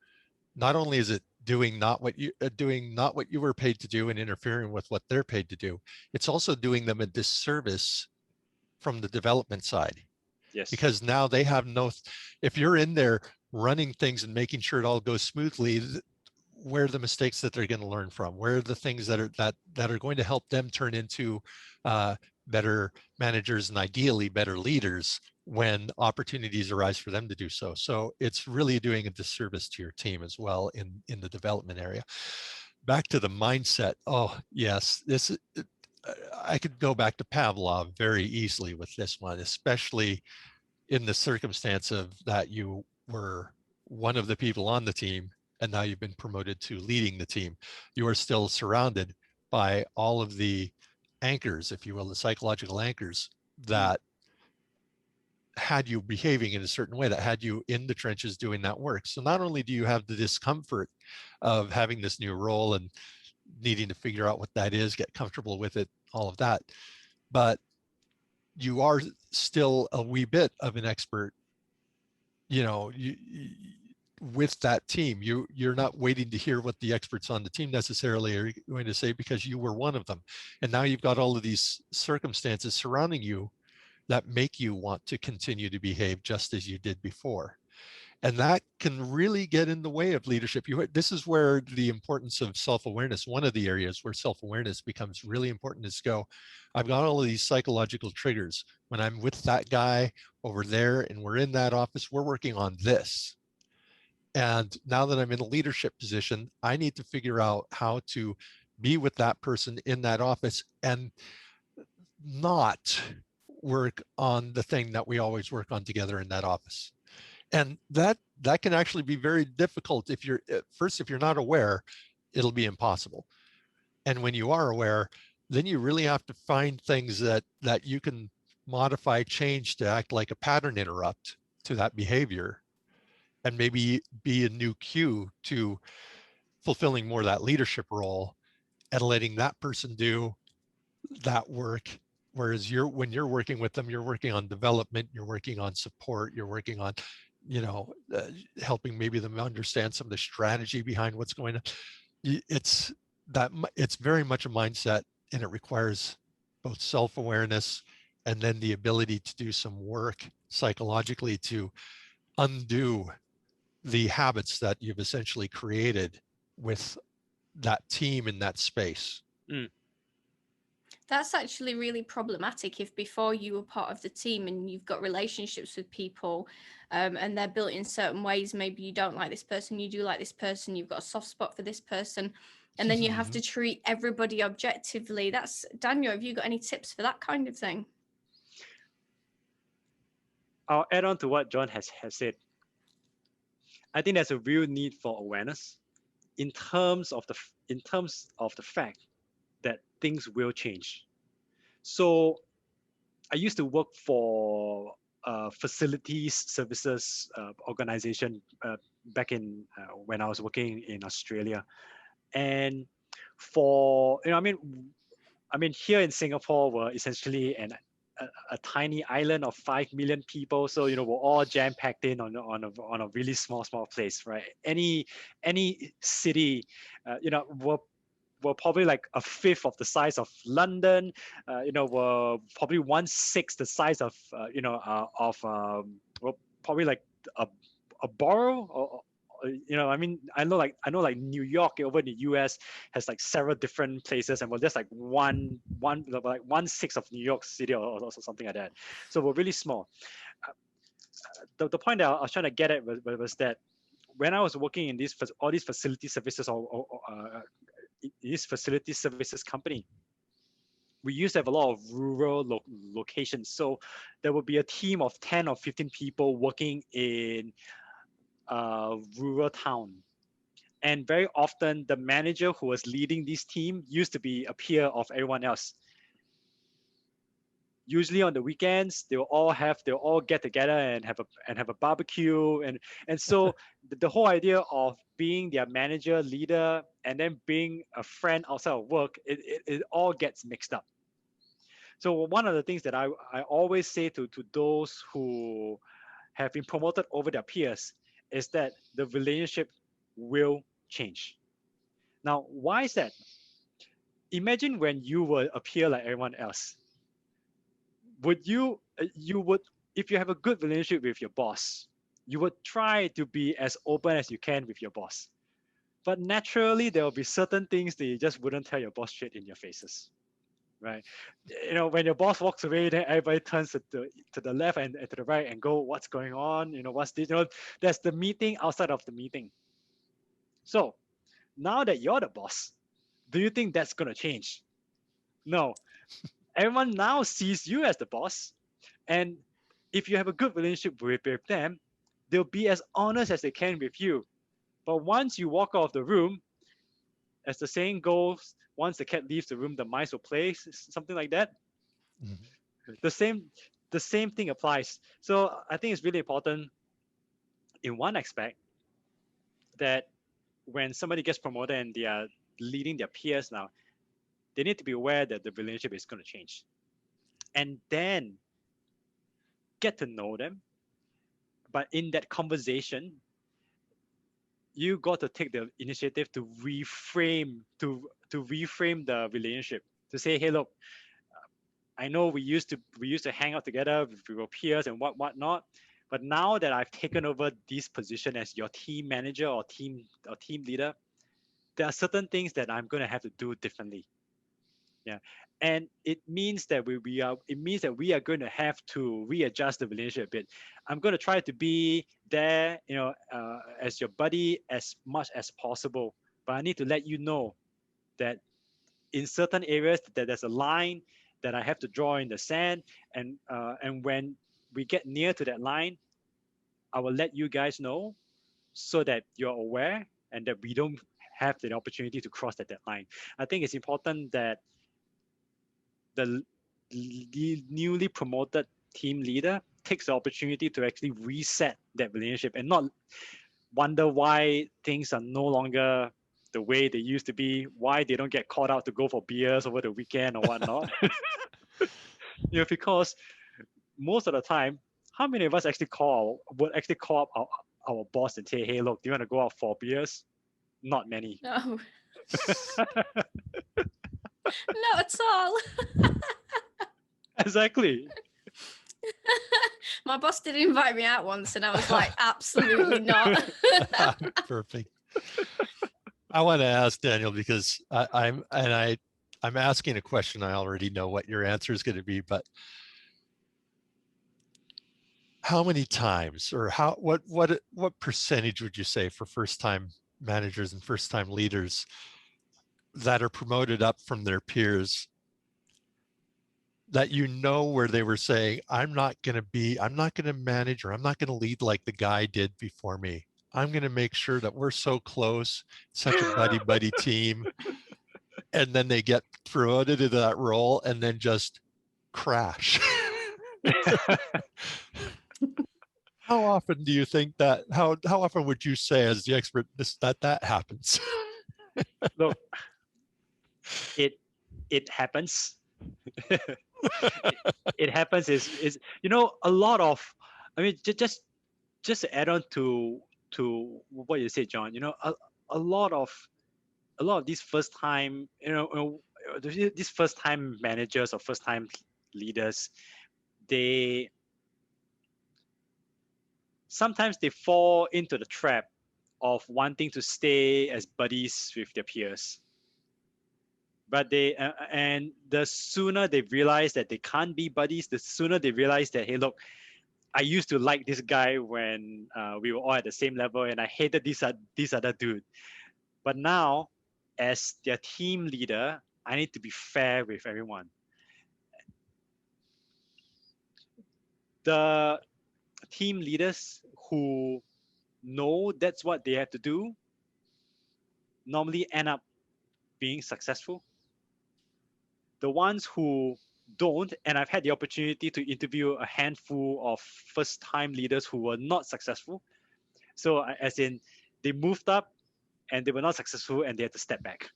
not only is it doing not what you were paid to do and interfering with what they're paid to do, it's also doing them a disservice from the development side. Yes. Because now they have if you're in there running things and making sure it all goes smoothly, where are the mistakes that they're going to learn from? Where are the things that are going to help them turn into better managers and ideally better leaders when opportunities arise for them to do so? So it's really doing a disservice to your team as well in the development area. Back to the mindset. Oh yes, I could go back to Pavlov very easily with this one, especially in the circumstance of that you were one of the people on the team and now you've been promoted to leading the team. You are still surrounded by all of the anchors, if you will, the psychological anchors that had you behaving in a certain way, that had you in the trenches doing that work. So not only do you have the discomfort of having this new role and needing to figure out what that is, get comfortable with it, all of that, but you are still a wee bit of an expert, with that team. You're not waiting to hear what the experts on the team necessarily are going to say, because you were one of them. And now you've got all of these circumstances surrounding you that make you want to continue to behave just as you did before. And that can really get in the way of leadership. This is where the importance of self-awareness, one of the areas where self-awareness becomes really important, is I've got all of these psychological triggers. When I'm with that guy over there and we're in that office, we're working on this. And now that I'm in a leadership position, I need to figure out how to be with that person in that office and not work on the thing that we always work on together in that office. And that can actually be very difficult. If you're not aware, it'll be impossible. And when you are aware, then you really have to find things that you can modify, change to act like a pattern interrupt to that behavior, and maybe be a new cue to fulfilling more of that leadership role and letting that person do that work. Whereas when you're working with them, you're working on development, you're working on support, you're working on, helping maybe them understand some of the strategy behind what's going on. It's very much a mindset, and it requires both self-awareness and then the ability to do some work psychologically to undo the habits that you've essentially created with that team in that space. That's actually really problematic if before you were part of the team and you've got relationships with people and they're built in certain ways. Maybe you don't like this person, you do like this person, you've got a soft spot for this person, and then you have to treat everybody objectively. Daniel, have you got any tips for that kind of thing? I'll add on to what John has said. I think there's a real need for awareness in terms of the fact that things will change. So I used to work for a facilities services organization back in when I was working in Australia. And for, I mean, here in Singapore, we're essentially a tiny island of 5 million people. So, we're all jam packed in on a really small place, right? Any city, we're were probably like a fifth of the size of London. Were probably 1/6 the size of well, probably like a borough. I mean, I know like New York over in the US has like several different places, and we're just like one like 1/6 of New York City or something like that. So we're really small. The point that I was trying to get at was that when I was working in all these facility services or this facility services company, we used to have a lot of rural locations. So there would be a team of 10 or 15 people working in a rural town. And very often the manager who was leading this team used to be a peer of everyone else. Usually on the weekends, they'll all get together and have a barbecue. And so the whole idea of being their manager, leader, and then being a friend outside of work, it all gets mixed up. So one of the things that I always say to those who have been promoted over their peers is that the relationship will change. Now, why is that? Imagine when you were a peer like everyone else. Would you would, if you have a good relationship with your boss, you would try to be as open as you can with your boss. But naturally, there will be certain things that you just wouldn't tell your boss straight in your faces, right? When your boss walks away, then everybody turns to the left and to the right and go, what's going on? What's this? There's the meeting outside of the meeting. So now that you're the boss, do you think that's going to change? No. Everyone now sees you as the boss. And if you have a good relationship with them, they'll be as honest as they can with you. But once you walk out of the room, as the saying goes, once the cat leaves the room, the mice will play, something like that. Mm-hmm. The same thing applies. So I think it's really important in one aspect that when somebody gets promoted and they are leading their peers now, they need to be aware that the relationship is going to change. And then get to know them. But in that conversation, you got to take the initiative to reframe the relationship, to say, hey, look, I know we used to hang out together with your peers and whatnot, but now that I've taken over this position as your team manager or team leader, there are certain things that I'm going to have to do differently. Yeah, and it means that we are going to have to readjust the relationship a bit. I'm going to try to be there, as your buddy as much as possible, but I need to let you know that in certain areas that there's a line that I have to draw in the sand, and when we get near to that line, I will let you guys know so that you're aware and that we don't have the opportunity to cross that line. I think it's important that the newly promoted team leader takes the opportunity to actually reset that relationship and not wonder why things are no longer the way they used to be, why they don't get called out to go for beers over the weekend or whatnot. Because most of the time, how many of us would actually call up our boss and say, hey, look, do you want to go out for beers? Not many. No. Not at all. Exactly. My boss did invite me out once and I was like, absolutely not. Perfect. I want to ask Daniel, because I'm asking a question. I already know what your answer is going to be, but how many times, or what percentage would you say for first-time managers and first-time leaders that are promoted up from their peers, that where they were saying, I'm not going to manage, or I'm not going to lead like the guy did before me. I'm going to make sure that we're so close, such a buddy team. And then they get promoted into that role and then just crash. How often do you think that, how often would you say as the expert that happens? Look, it happens. it happens is a lot of, I mean, just to add on to what you said, John, a lot of a lot of these first time, these first time managers or first time leaders, they sometimes they fall into the trap of wanting to stay as buddies with their peers. But and the sooner they realize that they can't be buddies, the sooner they realize that, hey, look, I used to like this guy when we were all at the same level, and I hated this other dude. But now, as their team leader, I need to be fair with everyone. The team leaders who know that's what they have to do normally end up being successful. The ones who don't, and I've had the opportunity to interview a handful of first-time leaders who were not successful. So as in, they moved up and they were not successful and they had to step back.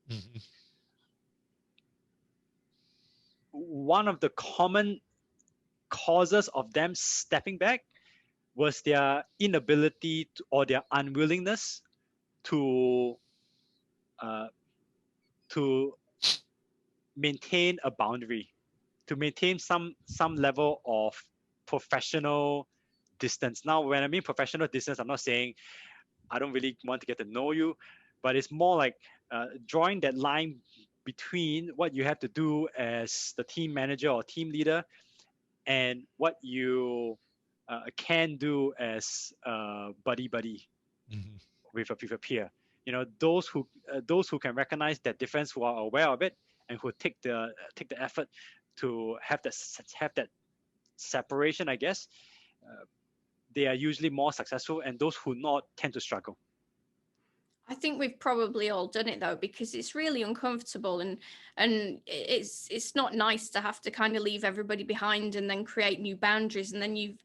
Mhm. One of the common causes of them stepping back was their inability or their unwillingness to maintain a boundary, to maintain some level of professional distance. Now, when I mean professional distance, I'm not saying I don't really want to get to know you, but it's more like drawing that line between what you have to do as the team manager or team leader and what you can do as buddy Mhm. with a peer. Those who can recognize that difference, who are aware of it, and who take the effort to have that separation, I guess, they are usually more successful, and those who not tend to struggle. I think we've probably all done it though, because it's really uncomfortable, and it's not nice to have to kind of leave everybody behind and then create new boundaries, and then you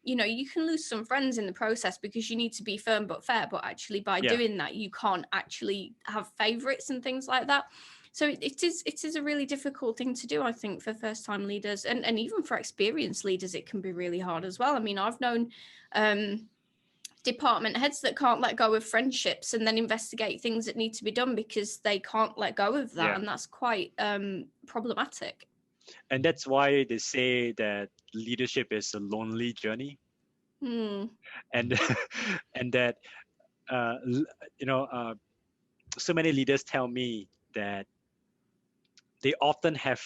can lose some friends in the process because you need to be firm but fair, but actually by doing that you can't actually have favorites and things like that. So it is a really difficult thing to do, I think, for first time leaders, and even for experienced leaders it can be really hard as well. I mean, I've known department heads that can't let go of friendships and then investigate things that need to be done because they can't let go of that. And that's quite problematic. And that's why they say that leadership is a lonely journey. And and that so many leaders tell me that they often have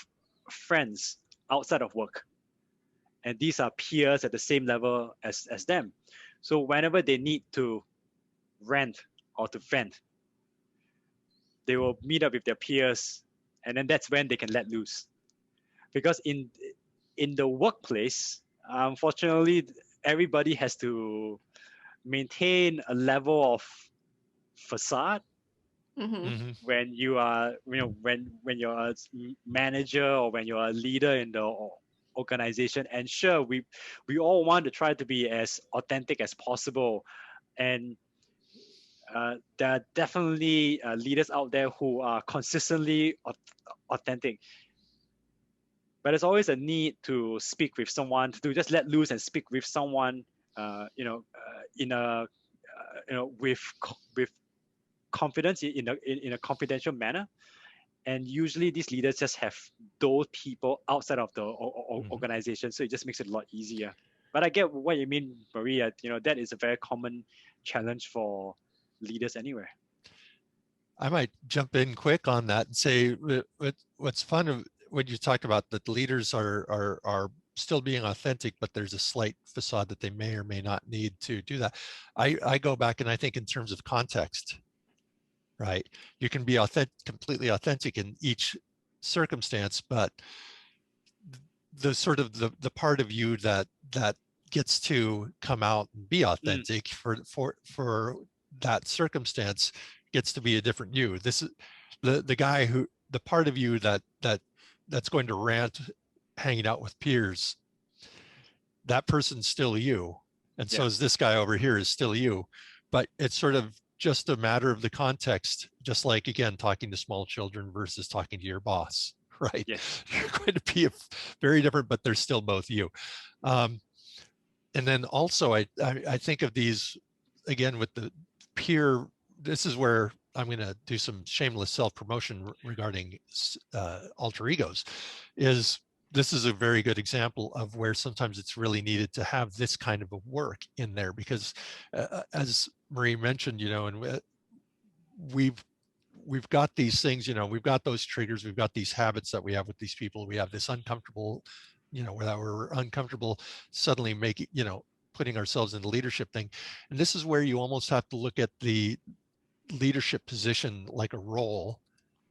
friends outside of work, and these are peers at the same level as them. So whenever they need to rant or to vent, they will meet up with their peers, and then that's when they can let loose. Because in the workplace, unfortunately, everybody has to maintain a level of facade. When you are, when you're a manager or when you're a leader in the organization, and sure, we all want to try to be as authentic as possible, and there are definitely leaders out there who are consistently authentic. But there's always a need to speak with someone, to just let loose and speak with someone, in a, with confidence, in a confidential manner. And usually these leaders just have those people outside of the organization, so it just makes it a lot easier. But I get what you mean, Maria. That is a very common challenge for leaders anywhere. I might jump in quick on that and say what's fun when you talk about that leaders are still being authentic, but there's a slight facade that they may or may not need to do that. I go back and I think in terms of context, right? You can be completely authentic in each circumstance, but the sort of the part of you that gets to come out and be authentic for that circumstance gets to be a different you. This is the guy who, the part of you that's going to rant hanging out with peers, that person's still you. And so is this guy over here is still you, but it's sort of just a matter of the context, just like, again, talking to small children versus talking to your boss, right? Yes. You're going to be very different, but they're still both you. And then also, I think of these, again, with the peer, this is where I'm going to do some shameless self-promotion regarding alter egos, is this is a very good example of where sometimes it's really needed to have this kind of a work in there, because as Marie mentioned, and we've got these things, we've got those triggers, we've got these habits that we have with these people, we have this uncomfortable, where we're uncomfortable suddenly making, putting ourselves in the leadership thing. And this is where you almost have to look at the leadership position like a role.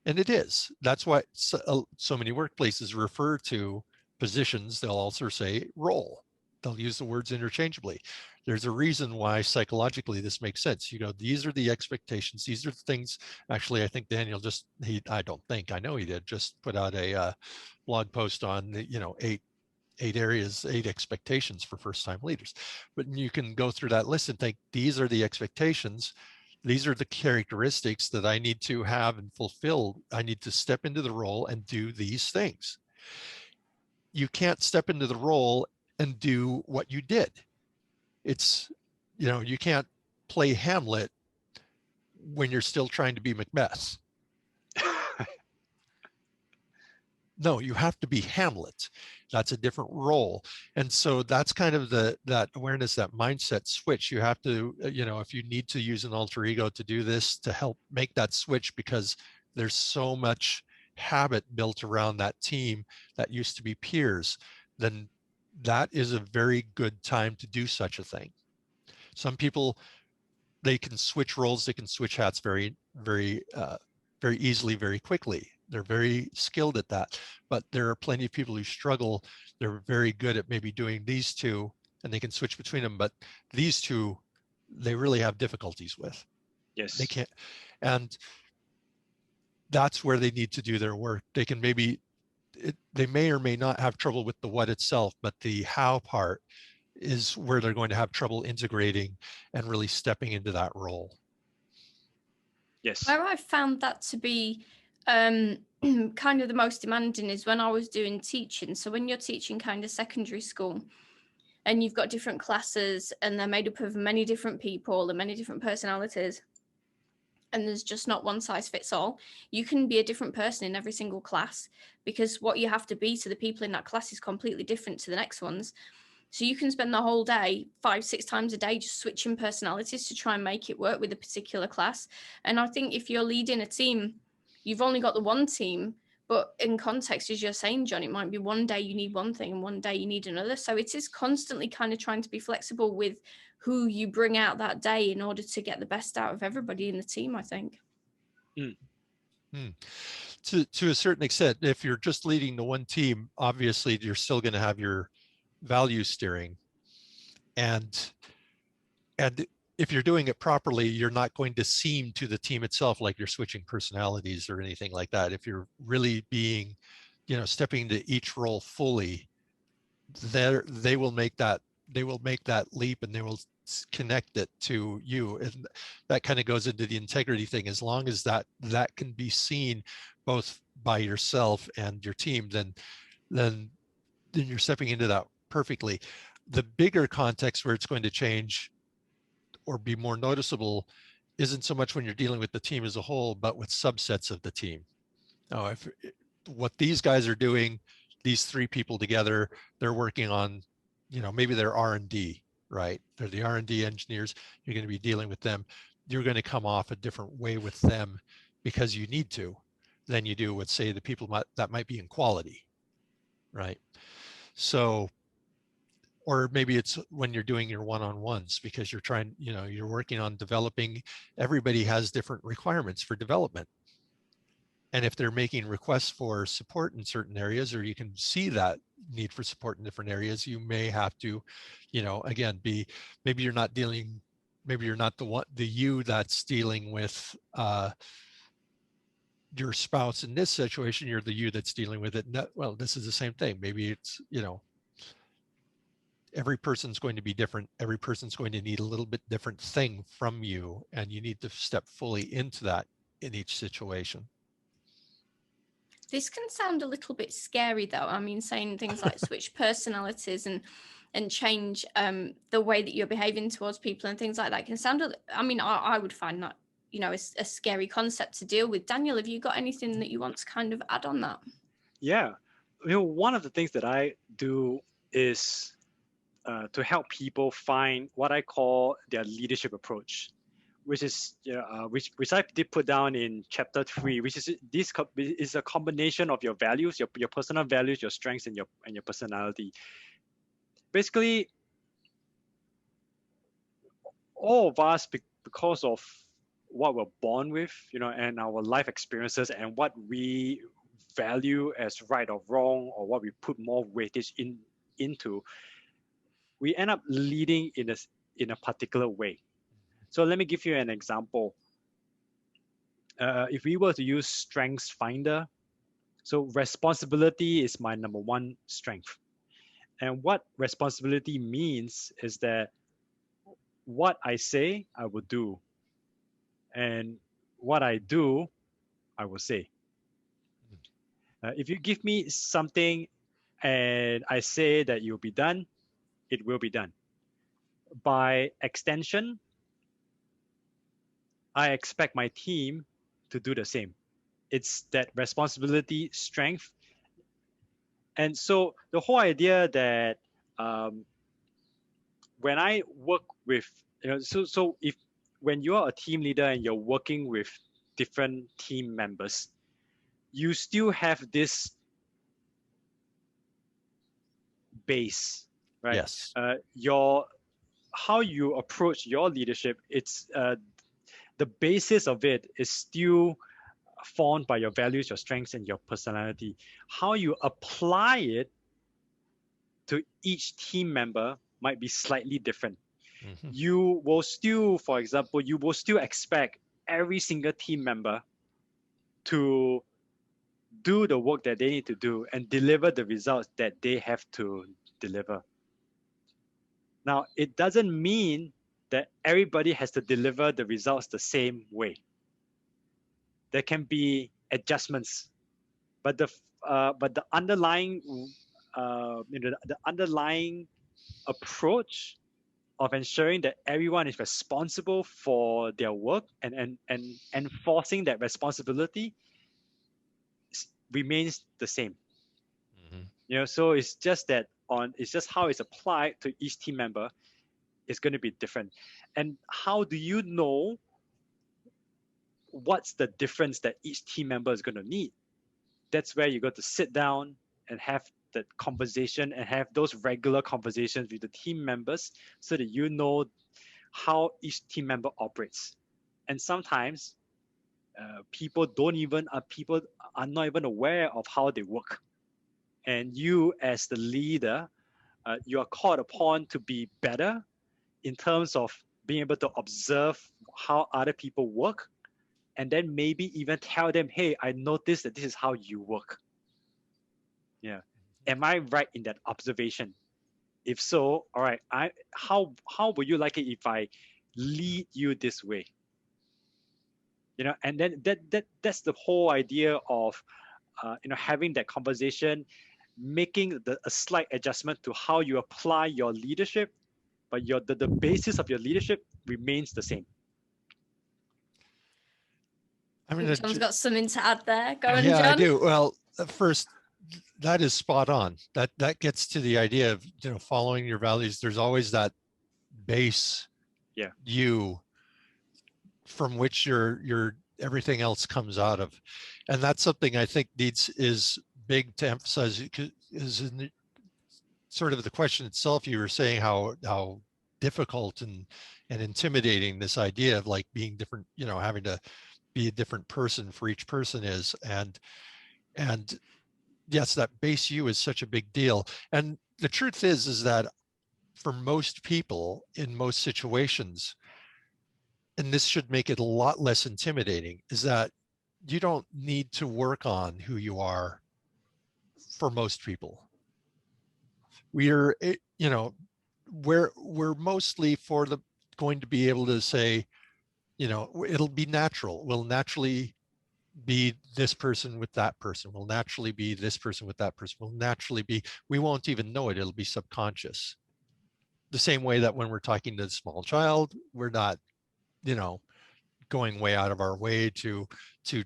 And it is. That's why so many workplaces refer to positions, they'll also say role. They'll use the words interchangeably. There's a reason why psychologically this makes sense. these are the expectations. These are the things. Actually, I think Daniel I know he did just put out a blog post on the, eight areas, 8 expectations for first-time leaders. But you can go through that list and think, these are the expectations. These are the characteristics that I need to have and fulfill. I need to step into the role and do these things. You can't step into the role and do what you did. It's, you can't play Hamlet when you're still trying to be Macbeth. No, you have to be Hamlet. That's a different role. And so that's kind of that awareness, that mindset switch. You have to, if you need to use an alter ego to do this, to help make that switch, because there's so much habit built around that team that used to be peers, then that is a very good time to do such a thing. Some people, they can switch roles, they can switch hats very, very, very easily, very quickly. They're very skilled at that, but there are plenty of people who struggle. They're very good at maybe doing these two and they can switch between them, but these two, they really have difficulties with. Yes. They can't, and that's where they need to do their work. They can they may or may not have trouble with the what itself, but the how part is where they're going to have trouble integrating and really stepping into that role. Yes. Where I found that to be kind of the most demanding is when I was doing teaching. So when you're teaching kind of secondary school and you've got different classes and they're made up of many different people and many different personalities, and there's just not one size fits all, you can be a different person in every single class, because what you have to be to the people in that class is completely different to the next ones. So you can spend the whole day, 5-6 times a day, just switching personalities to try and make it work with a particular class. And I think if you're leading a team, you've only got the one team, but in context, as you're saying, John, it might be one day you need one thing and one day you need another. So it is constantly kind of trying to be flexible with who you bring out that day in order to get the best out of everybody in the team, I think. To a certain extent, if you're just leading the one team, obviously you're still going to have your value steering, and if you're doing it properly, you're not going to seem to the team itself like you're switching personalities or anything like that. If you're really being, stepping into each role fully, they will make that leap and they will connect it to you. And that kind of goes into the integrity thing. As long as that can be seen both by yourself and your team, then you're stepping into that perfectly. The bigger context where it's going to change or be more noticeable isn't so much when you're dealing with the team as a whole, but with subsets of the team. Now, if what these guys are doing, these 3 people together, they're working on, maybe they're R&D, right? They're the R&D engineers. You're going to be dealing with them. You're going to come off a different way with them because you need to than you do with, say, the people that might be in quality, right? So, or maybe it's when you're doing your one-on-ones because you're trying, you're working on developing. Everybody has different requirements for development. And if they're making requests for support in certain areas, or you can see that need for support in different areas, you may have to, again, maybe you're not the you that's dealing with your spouse in this situation, you're the you that's dealing with it. Well, this is the same thing. Maybe it's, every person's going to be different. Every person's going to need a little bit different thing from you, and you need to step fully into that in each situation. This can sound a little bit scary, though. I mean, saying things like switch personalities and change the way that you're behaving towards people and things like that can sound, I would find that you know, a scary concept to deal with. Daniel, have you got anything that you want to kind of add on that? Yeah, one of the things that I do is to help people find what I call their leadership approach, which is which I did put down in chapter 3, which is is a combination of your values, your personal values, your strengths, and your personality. Basically, all of us, because of what we're born with, and our life experiences and what we value as right or wrong, or what we put more weightage into, we end up leading in a particular way. So let me give you an example. If we were to use Strengths Finder, so responsibility is my number one strength. And what responsibility means is that what I say, I will do. And what I do, I will say. If you give me something and I say that you'll be done, it will be done. By extension, I expect my team to do the same. It's that responsibility, strength. And so the whole idea that when I work with, so if when you're a team leader and you're working with different team members, you still have this base, right? Yes. How you approach your leadership, it's the basis of it is still formed by your values, your strengths, and your personality. How you apply it to each team member might be slightly different. Mm-hmm. You will still, for example, you will still expect every single team member to do the work that they need to do and deliver the results that they have to deliver. Now, it doesn't mean that everybody has to deliver the results the same way. There can be adjustments, but the underlying the underlying approach of ensuring that everyone is responsible for their work and enforcing that responsibility remains the same. Mm-hmm. So it's just that it's just how it's applied to each team member is going to be different. And how do you know what's the difference that each team member is going to need? That's where you got to sit down and have that conversation and have those regular conversations with the team members so that you know how each team member operates. And sometimes people are not even aware of how they work. And you, as the leader, you are called upon to be better in terms of being able to observe how other people work, and then maybe even tell them, hey, I noticed that this is how you work. Yeah. Am I right in that observation? If so, all right, how would you like it if I lead you this way? And then that's the whole idea of having that conversation, making a slight adjustment to how you apply your leadership, but the basis of your leadership remains the same. I mean, John's got something to add there. Go on, yeah, John. I do. Well, first, that is spot on. That gets to the idea of following your values. There's always that base, you, from which your everything else comes out of, and that's something I think is big to emphasize. Is in the, sort of the question itself. You were saying how difficult and intimidating this idea of like being different, having to be a different person for each person is, and yes, that base you is such a big deal. And the truth is that for most people in most situations, and this should make it a lot less intimidating, is that you don't need to work on who you are for most people. We're mostly going to be able to say, it'll be natural. We'll naturally be this person with that person. We'll naturally be this person with that person. We'll naturally be, we won't even know it. It'll be subconscious. The same way that when we're talking to a small child, we're not, going way out of our way to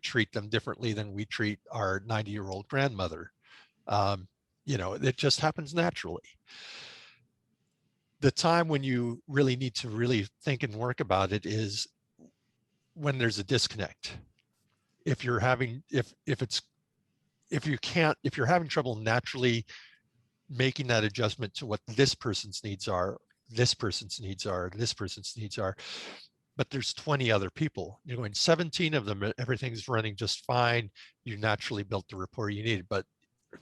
treat them differently than we treat our 90-year-old grandmother. It just happens naturally. The time when you really need to really think and work about it is when there's a disconnect. If you're having trouble naturally making that adjustment to what this person's needs are, this person's needs are, this person's needs are, but there's 20 other people, you're going 17 of them, everything's running just fine, you naturally built the rapport you needed. But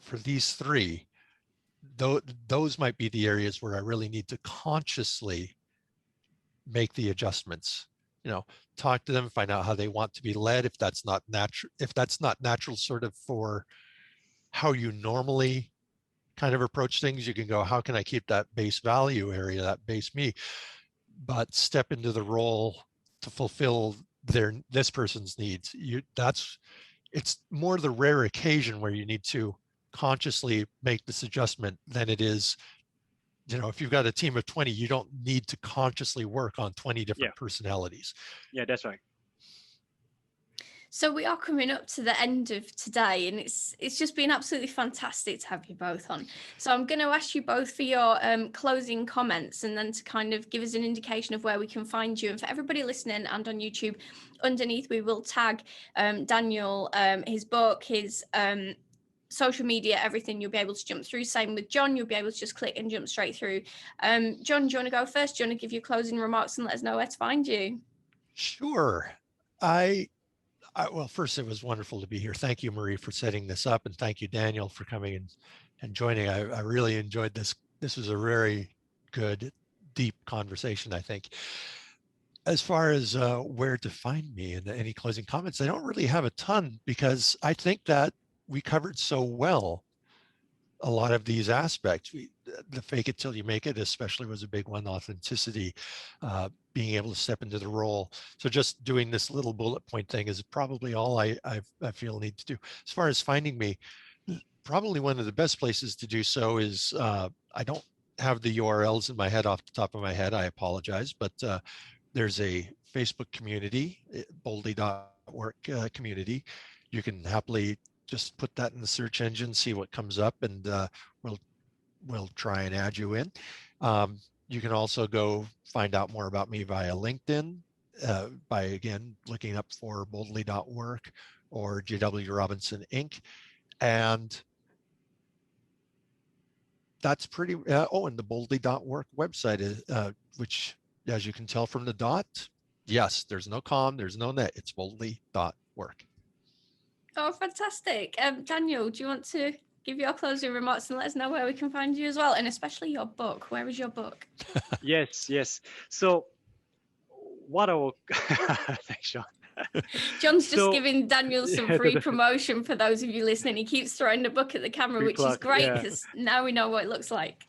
for these three, those might be the areas where I really need to consciously make the adjustments. Talk to them, find out how they want to be led. If that's not natural sort of for how you normally kind of approach things, you can go, how can I keep that base value area, that base me, but step into the role to fulfill this person's needs. It's more the rare occasion where you need to consciously make this adjustment than it is, if you've got a team of 20, you don't need to consciously work on 20 different personalities. Yeah, that's right. So we are coming up to the end of today, and it's just been absolutely fantastic to have you both on. So I'm going to ask you both for your closing comments, and then to kind of give us an indication of where we can find you. And for everybody listening and on YouTube, underneath we will tag Daniel, his book, his social media, everything. You'll be able to jump through. Same with John, you'll be able to just click and jump straight through. John, do you want to go first? Do you want to give your closing remarks and let us know where to find you? Sure. Well, first, it was wonderful to be here. Thank you, Marie, for setting this up, and thank you, Daniel, for coming and joining. I really enjoyed this. This was a very good, deep conversation, I think. As far as where to find me and any closing comments, I don't really have a ton, because I think that we covered so well a lot of these aspects. The fake it till you make it especially was a big one. Authenticity, being able to step into the role. So just doing this little bullet point thing is probably all I feel need to do. As far as finding me, probably one of the best places to do so is, I don't have the URLs in my head off the top of my head, I apologize, but there's a Facebook community, boldly.work community. You can happily just put that in the search engine, see what comes up, and we'll try and add you in. You can also go find out more about me via LinkedIn by, again, looking up for boldly.work or JW Robinson Inc. And that's pretty, and the boldly.work website is, which, as you can tell from the dot, yes, there's no com, there's no net, it's boldly.work. Oh, fantastic. Daniel, do you want to give your closing remarks and let us know where we can find you as well? And especially your book. Where is your book? Yes. So what I will, thanks, Sean. John's just giving Daniel some free promotion for those of you listening. He keeps throwing the book at the camera, free which plug, is great, because now we know what it looks like.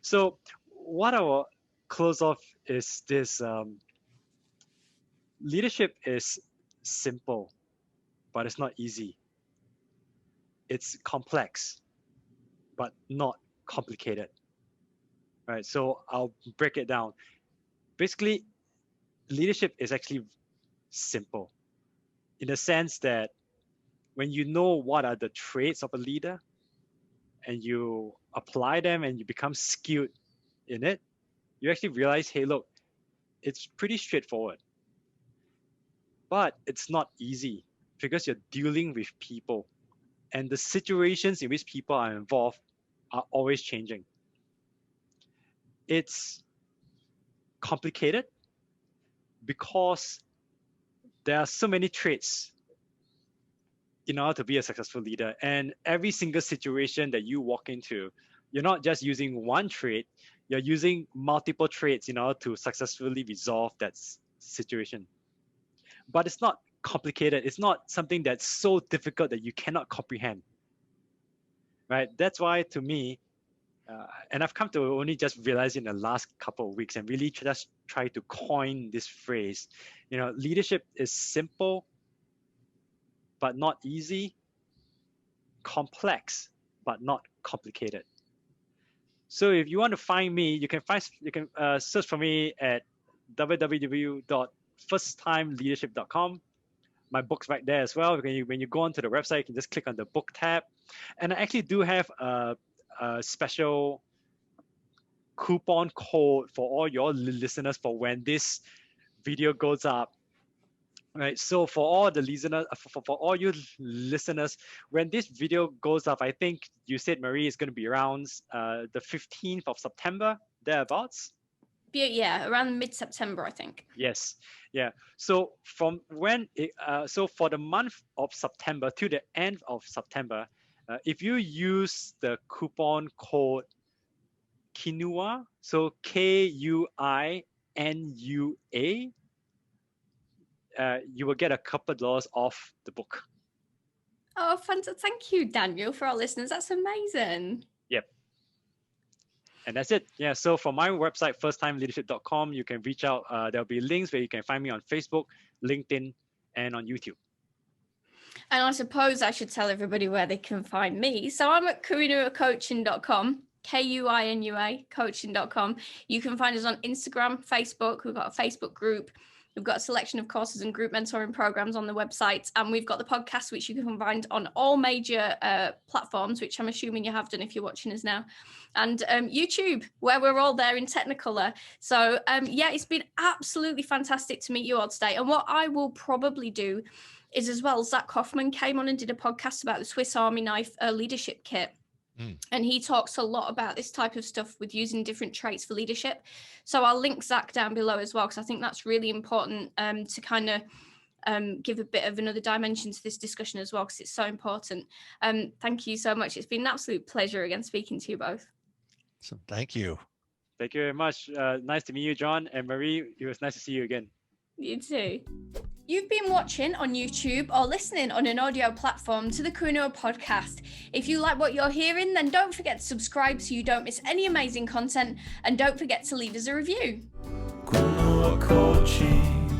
So what I will close off is this. Leadership is simple, but it's not easy. It's complex, but not complicated. Right? So I'll break it down. Basically, leadership is actually simple in the sense that when you know what are the traits of a leader and you apply them and you become skilled in it, you actually realize, hey, look, it's pretty straightforward. But it's not easy because you're dealing with people, and the situations in which people are involved are always changing. It's complicated because there are so many traits in order to be a successful leader, and every single situation that you walk into, you're not just using one trait, you're using multiple traits in order to successfully resolve that situation. But it's not complicated. It's not something that's so difficult that you cannot comprehend, right? That's why, to me, and I've come to only just realize in the last couple of weeks and really just try to coin this phrase, leadership is simple, but not easy, complex, but not complicated. So if you want to find me, you can search for me at www.monash firsttimeleadership.com. My book's right there as well. When you go onto the website, you can just click on the book tab. And I actually do have a special coupon code for all your listeners for when this video goes up. Right, so for all the listeners, for all you listeners, when this video goes up, I think you said, Marie, is going to be around the 15th of September, thereabouts. Yeah, around mid-September, I think. Yes, yeah. So from when, so for the month of September to the end of September, if you use the coupon code KINUA, so KUINUA, you will get a couple of dollars off the book. Oh, fantastic. Thank you, Daniel, for our listeners. That's amazing. Yep. And that's it. Yeah. So for my website, firsttimeleadership.com, you can reach out. There'll be links where you can find me on Facebook, LinkedIn, and on YouTube. And I suppose I should tell everybody where they can find me. So I'm at kuinuacoaching.com, KUINUA coaching.com. You can find us on Instagram, Facebook. We've got a Facebook group. We've got a selection of courses and group mentoring programs on the website. And we've got the podcast, which you can find on all major platforms, which I'm assuming you have done if you're watching us now. And YouTube, where we're all there in Technicolor. So yeah, it's been absolutely fantastic to meet you all today. And what I will probably do is as well, Zach Hoffman came on and did a podcast about the Swiss Army knife leadership kit. And he talks a lot about this type of stuff with using different traits for leadership. So I'll link Zach down below as well, because I think that's really important to kind of give a bit of another dimension to this discussion as well, because it's so important. Thank you so much. It's been an absolute pleasure again speaking to you both. So thank you. Thank you very much. Nice to meet you, John. And Marie, it was nice to see you again. You too. You've been watching on YouTube or listening on an audio platform to the Kuinua podcast. If you like what you're hearing, then don't forget to subscribe so you don't miss any amazing content, and don't forget to leave us a review. Kuinua Coaching.